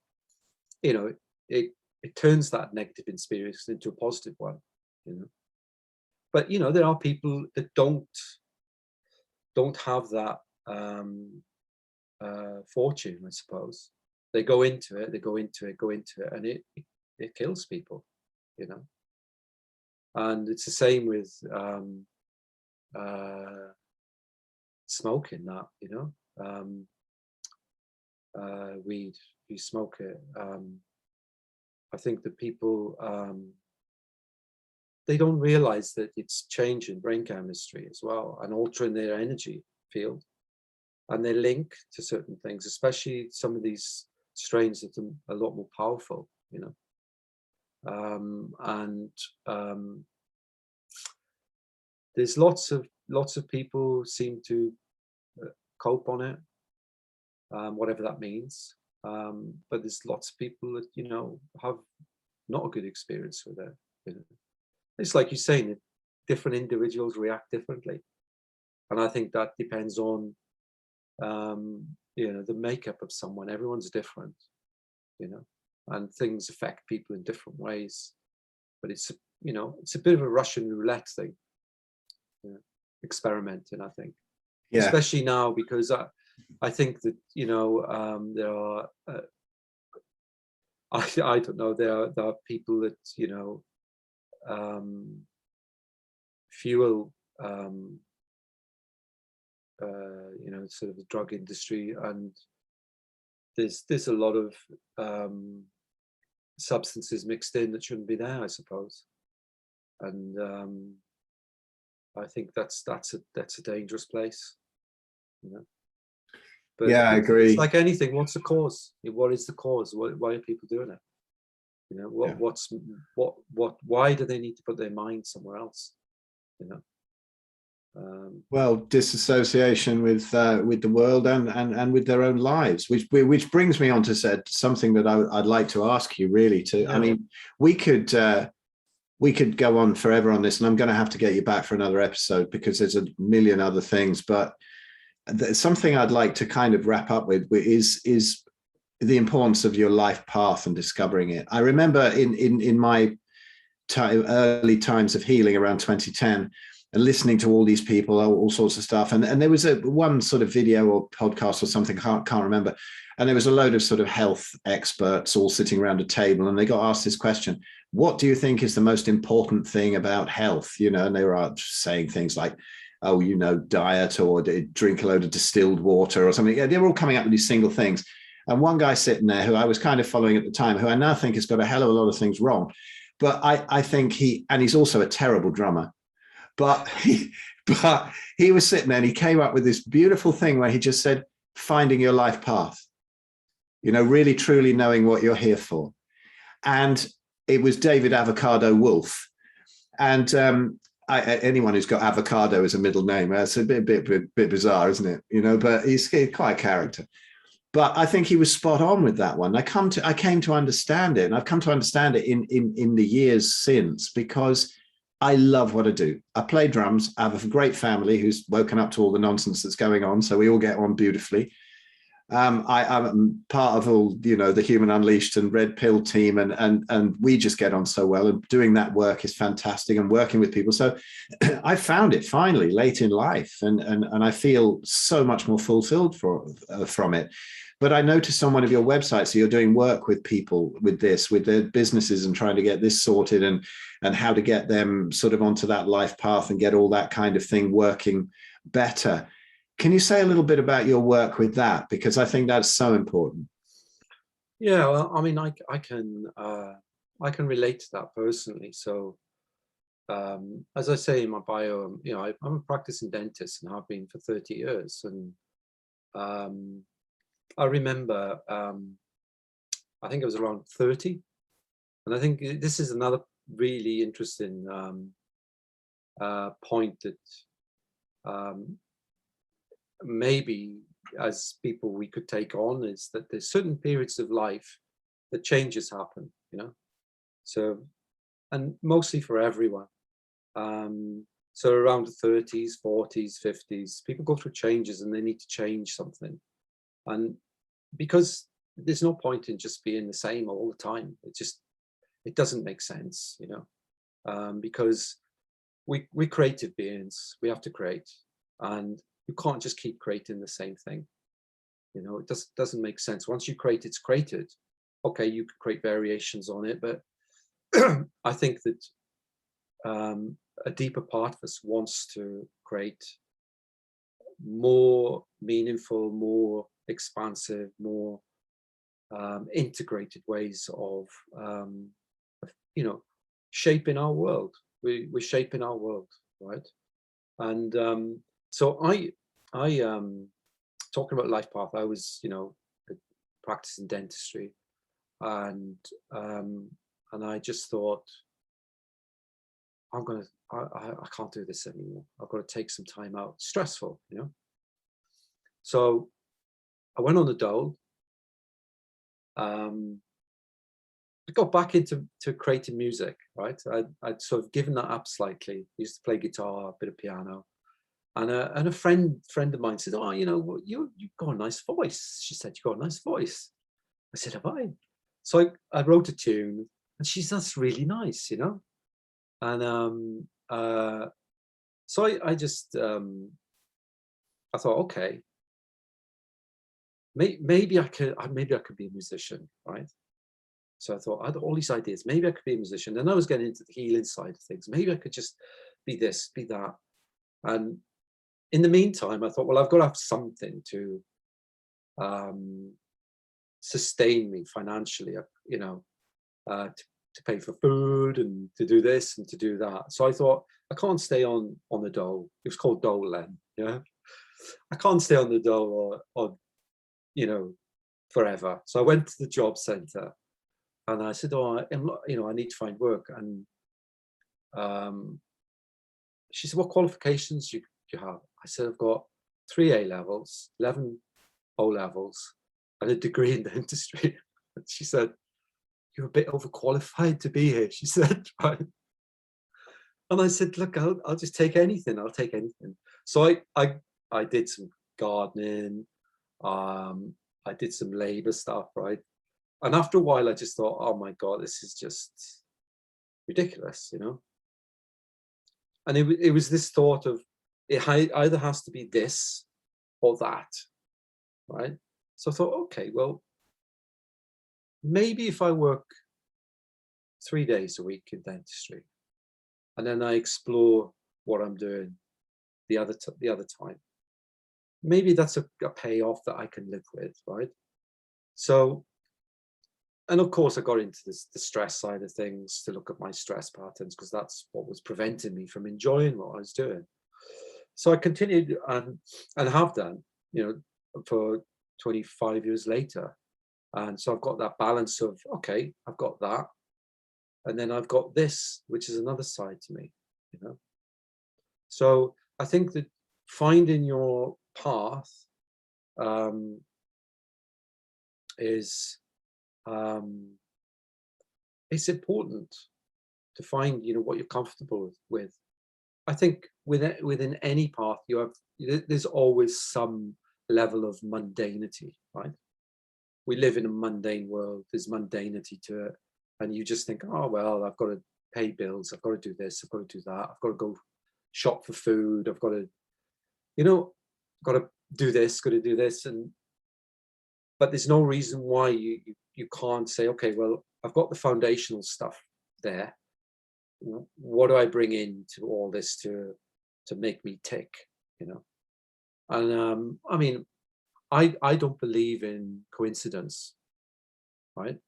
it turns that negative experience into a positive one. But there are people that don't have that fortune, I suppose. They go into it, and it kills people, and it's the same with smoking, that weed, if you smoke it, I think that people they don't realize that it's changing brain chemistry as well, and altering their energy field, and they link to certain things, especially some of these strains that are a lot more powerful, and there's lots of people seem to cope on it, whatever that means, but there's lots of people that have not a good experience with it. It's like you're saying, that different individuals react differently, and I think that depends on the makeup of someone. Everyone's different, and things affect people in different ways. But it's a bit of a Russian roulette thing, experimenting, I think. Yeah. Especially now, because I think that there are I don't know, there are people that fuel sort of the drug industry, and there's a lot of substances mixed in that shouldn't be there, I suppose, and I think that's a dangerous place, But yeah, I agree. It's like anything. What's the cause? What is the cause? Why are people doing it? Why do they need to put their mind somewhere else? Well, disassociation with the world and with their own lives, which brings me on to something that I'd like to ask you, really. I mean, we could go on forever on this, and I'm going to have to get you back for another episode because there's a million other things. But something I'd like to kind of wrap up with is the importance of your life path and discovering it. I remember in my early times of healing around 2010, and listening to all these people, all sorts of stuff. And there was one sort of video or podcast or something, can't remember. And there was a load of sort of health experts all sitting around a table, and they got asked this question: what do you think is the most important thing about health? And they were saying things like, diet, or drink a load of distilled water or something. Yeah, they were all coming up with these single things. And one guy sitting there who I was kind of following at the time, who I now think has got a hell of a lot of things wrong, But I think he's also a terrible drummer. But he was sitting there and he came up with this beautiful thing where he just said, finding your life path, really truly knowing what you're here for. And it was David Avocado Wolf. And anyone who's got avocado as a middle name, that's a bit bizarre, isn't it? But he's quite a character. But I think he was spot on with that one. I came to understand it, and I've come to understand it in the years since, because I love what I do. I play drums. I have a great family who's woken up to all the nonsense that's going on, so we all get on beautifully. I'm part of all, the Human Unleashed and Red Pill team, and we just get on so well. And doing that work is fantastic, and working with people. So I found it finally late in life, and I feel so much more fulfilled from it. But I noticed on one of your websites, so you're doing work with people with their businesses and trying to get this sorted, and how to get them sort of onto that life path and get all that kind of thing working better. Can you say a little bit about your work with that? Because I think that's so important. Yeah, well, I mean, I can relate to that personally. So, as I say in my bio, I'm a practicing dentist and have been for 30 years. And I remember, I think it was around 30, and I think this is another really interesting point that maybe as people we could take on, is that there's certain periods of life that changes happen, so, and mostly for everyone. So around the 30s, 40s, 50s, people go through changes and they need to change something. And because there's no point in just being the same all the time, it doesn't make sense, because we're creative beings. We have to create, and you can't just keep creating the same thing. It doesn't make sense. Once you create, it's created. Okay, you could create variations on it, but I think that a deeper part of us wants to create more meaningful, more expansive, more integrated ways of shaping our world. We're shaping our world, right? And so I talking about life path, I was practicing dentistry, and I just thought, I can't do this anymore. I've got to take some time out. Stressful, So I went on the dole. I got back into creating music, right? I'd sort of given that up slightly. I used to play guitar, a bit of piano, and a friend of mine said, "Oh, you've got a nice voice." She said, "You got a nice voice." I said, "Have I?" So I wrote a tune, and she said, "That's really nice," And so I just I thought, okay, maybe I could be a musician, right? So I thought, I had all these ideas. Maybe I could be a musician. And I was getting into the healing side of things. Maybe I could just be this, be that. And in the meantime, I thought, well, I've got to have something to sustain me financially, to pay for food and to do this and to do that. So I thought, I can't stay on the dole. It was called dole then, I can't stay on the dole or forever. So I went to the job centre and I said, "Oh, I need to find work." And she said, "What qualifications do you have?" I said, "I've got 3 A levels, 11 O levels, and a degree in dentistry." And she said, "You're a bit overqualified to be here," she said, right? And I said, "Look, I'll just take anything. I'll take anything." So I did some gardening. I did some labor stuff, right? And after a while, I just thought, oh my God, this is just ridiculous, And it was this thought of, it either has to be this or that, right? So I thought, okay, well, maybe if I work 3 days a week in dentistry, and then I explore what I'm doing the other time, maybe that's a payoff that I can live with, right? So and of course I got into the stress side of things to look at my stress patterns, because that's what was preventing me from enjoying what I was doing. So I continued and have done, for 25 years later. And so I've got that balance of, okay, I've got that. And then I've got this, which is another side to me, So I think that finding your path is it's important to find, what you're comfortable with. I think within any path there's always some level of mundanity, right? We live in a mundane world. There's mundanity to it, and you just think, oh well, I've got to pay bills, I've got to do this, I've got to do that, I've got to go shop for food, I've got to, got to do this, got to do this, but there's no reason why you can't say, okay, well, I've got the foundational stuff there. What do I bring into all this to make me tick, And I mean, I don't believe in coincidence, right?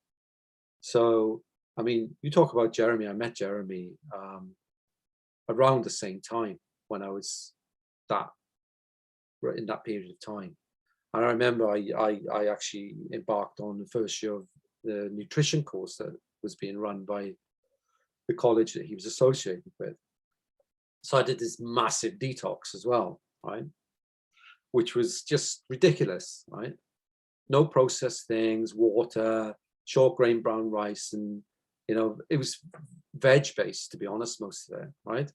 So, I mean, you talk about Jeremy. I met Jeremy around the same time when I was in that period of time. And I remember I actually embarked on the first year of the nutrition course that was being run by the college that he was associated with. So I did this massive detox as well, right? Which was just ridiculous, right? No processed things, water, short grain brown rice, and it was veg based, to be honest, most of it, right?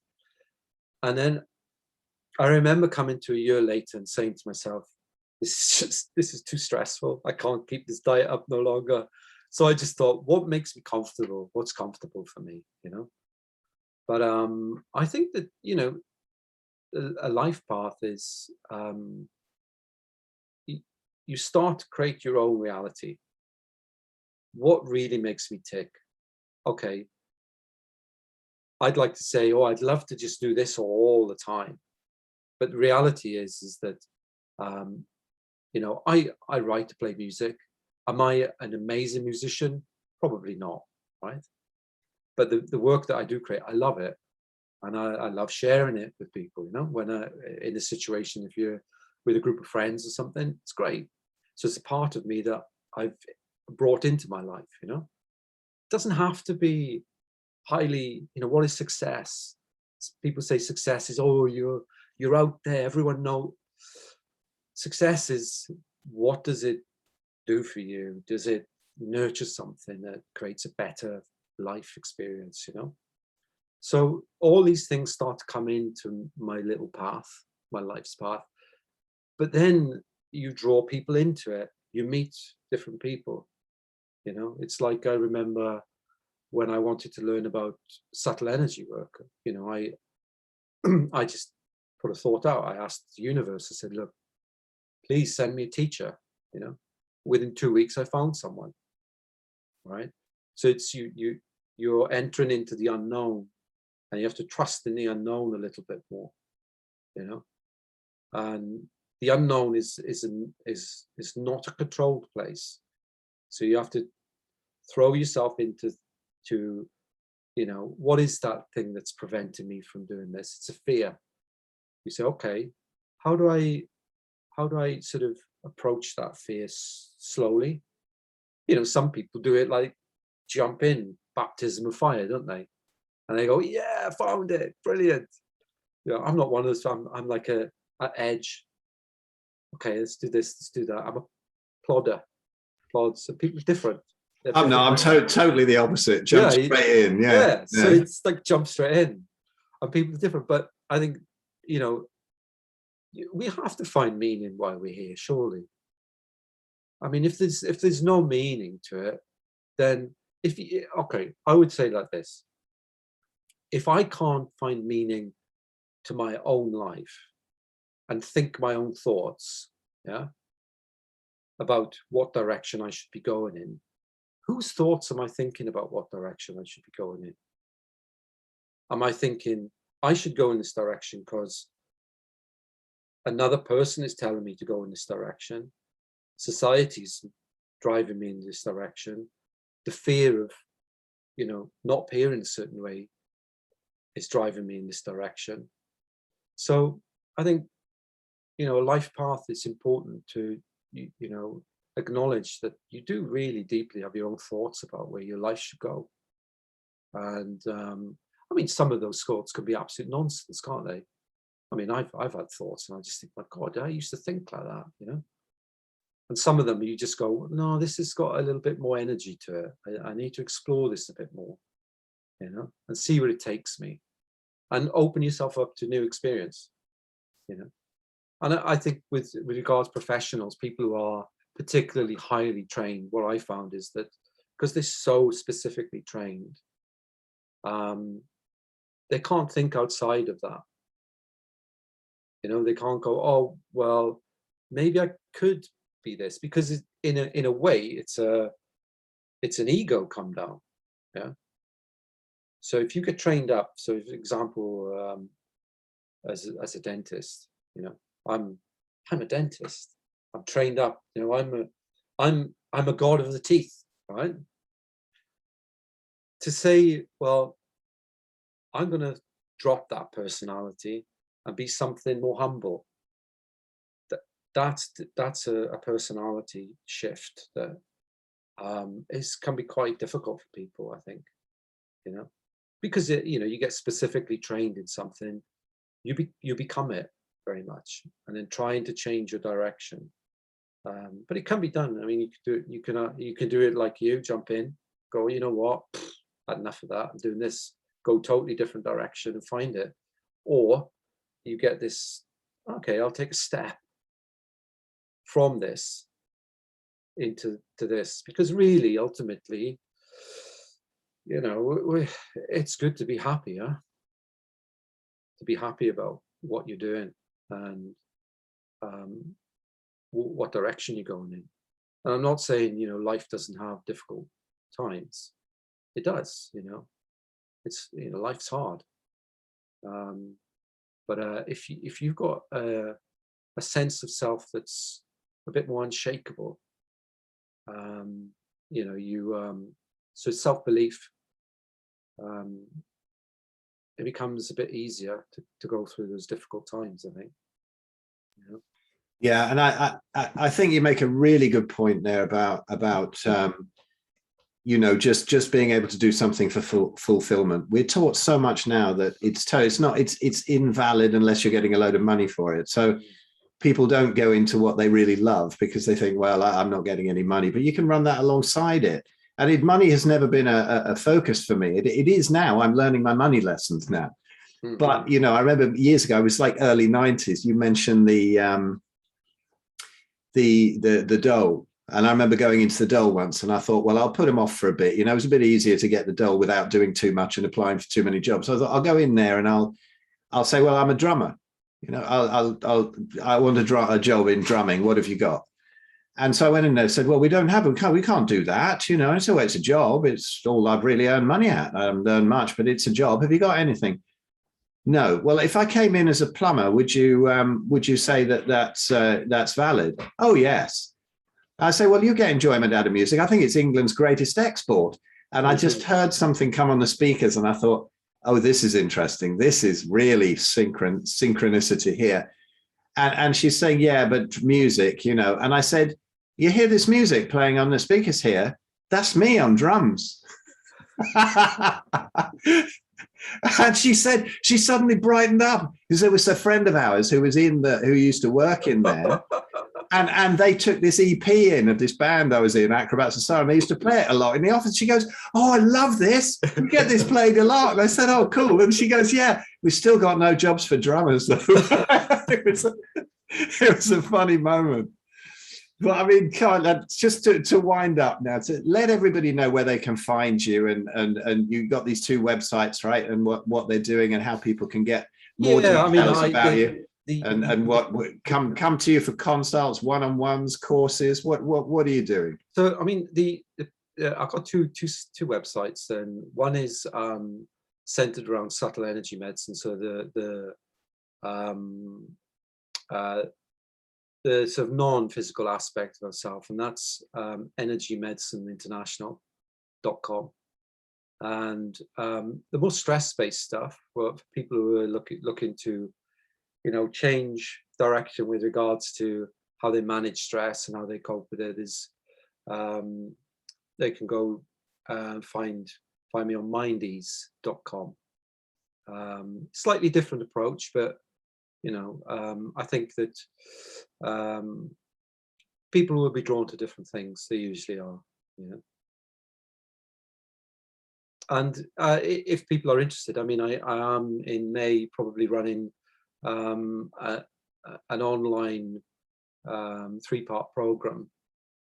And then I remember coming to a year later and saying to myself, this is too stressful. I can't keep this diet up no longer. So I just thought, what makes me comfortable? What's comfortable for me, But I think that, a life path is you start to create your own reality. What really makes me tick? Okay, I'd like to say, oh, I'd love to just do this all the time. But the reality is that, I write to play music. Am I an amazing musician? Probably not, right? But the work that I do create, I love it. And I love sharing it with people, when in a situation, if you're with a group of friends or something, it's great. So it's a part of me that I've brought into my life, It doesn't have to be highly, what is success? People say success is, oh, you're out there, everyone knows. Success is, what does it do for you? Does it nurture something that creates a better life experience, So all these things start to come into my little path, my life's path. But then you draw people into it. You meet different people, It's like, I remember when I wanted to learn about subtle energy work, I just put a thought out. I asked the universe, I said, look, please send me a teacher, Within 2 weeks, I found someone, right? So it's you're entering into the unknown, and you have to trust in the unknown a little bit more, And the unknown is not a controlled place, so you have to throw yourself into what is that thing that's preventing me from doing this? It's a fear. You say, okay, how do I sort of approach that fear slowly? Some people do it like jump in, baptism of fire, don't they? And they go, yeah, I found it, brilliant. I'm not one of those. I'm like at edge. Okay, let's do this, let's do that. I'm a plodder. So people are different. Oh no, I'm totally the opposite. Jump straight in. Yeah. So it's like jump straight in, and people are different. But I think we have to find meaning while we're here, surely. I mean, if there's no meaning to it, then I would say like this: if I can't find meaning to my own life and think my own thoughts, about what direction I should be going in, whose thoughts am I thinking about what direction I should be going in? Am I thinking I should go in this direction because another person is telling me to go in this direction? Society's driving me in this direction. the fear of, not appearing a certain way is driving me in this direction. So I think, a life path is important to, acknowledge that you do really deeply have your own thoughts about where your life should go. And I mean, some of those thoughts can be absolute nonsense, can't they? I mean, I've had thoughts and I just think, my God, I used to think like that, And some of them you just go, no, this has got a little bit more energy to it. I need to explore this a bit more, and see where it takes me, and open yourself up to new experience, And I think with regards to professionals, people who are particularly highly trained, what I found is that because they're so specifically trained, they can't think outside of that. They can't go, oh, well, maybe I could be this, because in a way it's an ego come down. Yeah. So if you get trained up, so for example, as a dentist, I'm a dentist. I'm trained up. I'm a god of the teeth, right? To say, well, I'm going to drop that personality and be something more humble. That's a personality shift that can be quite difficult for people, I think, because you get specifically trained in something, you become it very much, and then trying to change your direction. But it can be done. I mean, you can do it. You can do it like you jump in, go, you know what, had enough of that. I'm doing this. Go totally different direction and find it. Or you get this. Okay, I'll take a step from this into this, because really, ultimately, it's good to be happy, huh? To be happy about what you're doing and what direction you're going in. And I'm not saying, life doesn't have difficult times. It does, it's, life's hard. But if you've got a sense of self that's a bit more unshakable, so self-belief, it becomes a bit easier to go through those difficult times, I think. Yeah, and I think you make a really good point there about just being able to do something for fulfillment. We're taught so much now that it's invalid unless you're getting a load of money for it. So people don't go into what they really love because they think, well, I'm not getting any money, but you can run that alongside it. And money has never been a focus for me. It is now. I'm learning my money lessons now. Mm-hmm. But, I remember years ago, it was like early 90s, you mentioned the dole. And I remember going into the dole once and I thought, well, I'll put him off for a bit. It was a bit easier to get the dole without doing too much and applying for too many jobs. So I thought I'll go in there and I'll say, well, I'm a drummer. I want a job in drumming. What have you got? And so I went in there and said, well, we can't do that. So it's a job. It's all I've really earned money at. I haven't earned much, but it's a job. Have you got anything? No. Well, if I came in as a plumber, would you say that's valid? Oh, yes. I say, well, you get enjoyment out of music. I think it's England's greatest export. And I just heard something come on the speakers and I thought, oh, this is interesting. This is really synchronicity here. And she's saying, yeah, but music, and I said, you hear this music playing on the speakers here? That's me on drums. And she said, she suddenly brightened up because there was a friend of ours who used to work in there. And they took this EP in of this band I was in, Acrobats and Siren. They used to play it a lot in the office. She goes, oh, I love this. We get this played a lot. And I said, oh, cool. And she goes, yeah, we've still got no jobs for drummers, though. It was a funny moment. But I mean, just to wind up now, to let everybody know where they can find you, and you've got these two websites, right? And what they're doing and how people can get more details about you. And what come to you for consults, one-on-ones, courses? What are you doing? So I mean, I've got two websites, and one is centered around subtle energy medicine. So the sort of non-physical aspect of ourself, and that's Energy Medicine International. unwanted.com. And the more stress-based stuff, well, for people who are looking to, change direction with regards to how they manage stress and how they cope with it, is they can go find me on mindease.com. Slightly different approach, but I think that people will be drawn to different things. They usually are. And if people are interested, I am in May probably running an online 3-part program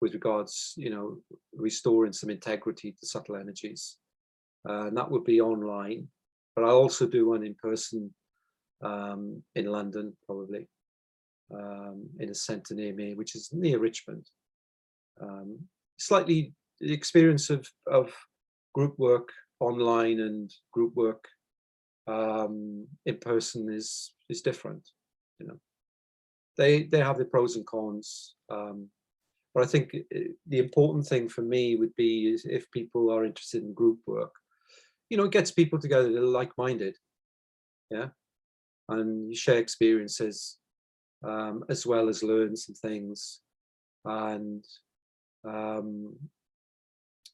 with regards, restoring some integrity to subtle energies. And that would be online, but I'll also do one in person in London, probably, in a centre near me, which is near Richmond. Slightly the experience of group work online and group work in person is different. They have the pros and cons, but I think the important thing for me would be is if people are interested in group work, it gets people together that are like-minded, and you share experiences as well as learn some things, and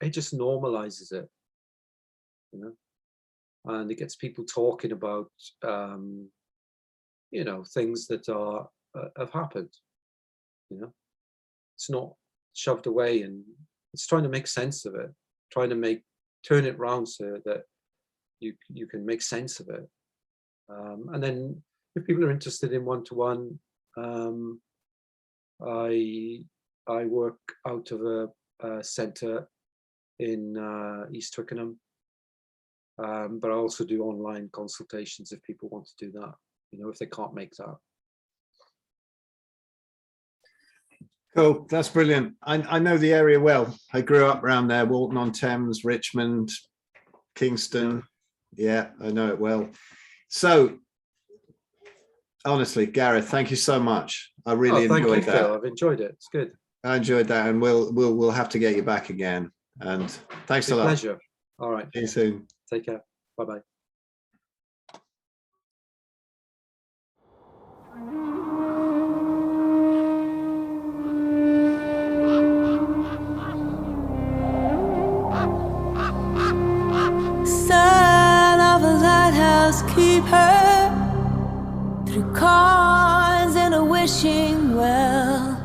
it just normalizes it, and it gets people talking about things that have happened. It's not shoved away, and it's trying to make sense of it, trying to turn it around so that you can make sense of it. And then if people are interested in one-to-one, I work out of a centre in East Twickenham, but I also do online consultations if people want to do that, if they can't make that. Cool, that's brilliant. I know the area well. I grew up around there, Walton-on-Thames, Richmond, Kingston. Yeah, I know it well. So, honestly, Gareth, thank you so much. I really enjoyed that. Phil. I've enjoyed it. It's good. I enjoyed that, and we'll have to get you back again. And thanks a lot. Pleasure. All right. See you soon. Take care. Bye-bye. Son of a lighthouse keeper, through cards and a wishing well,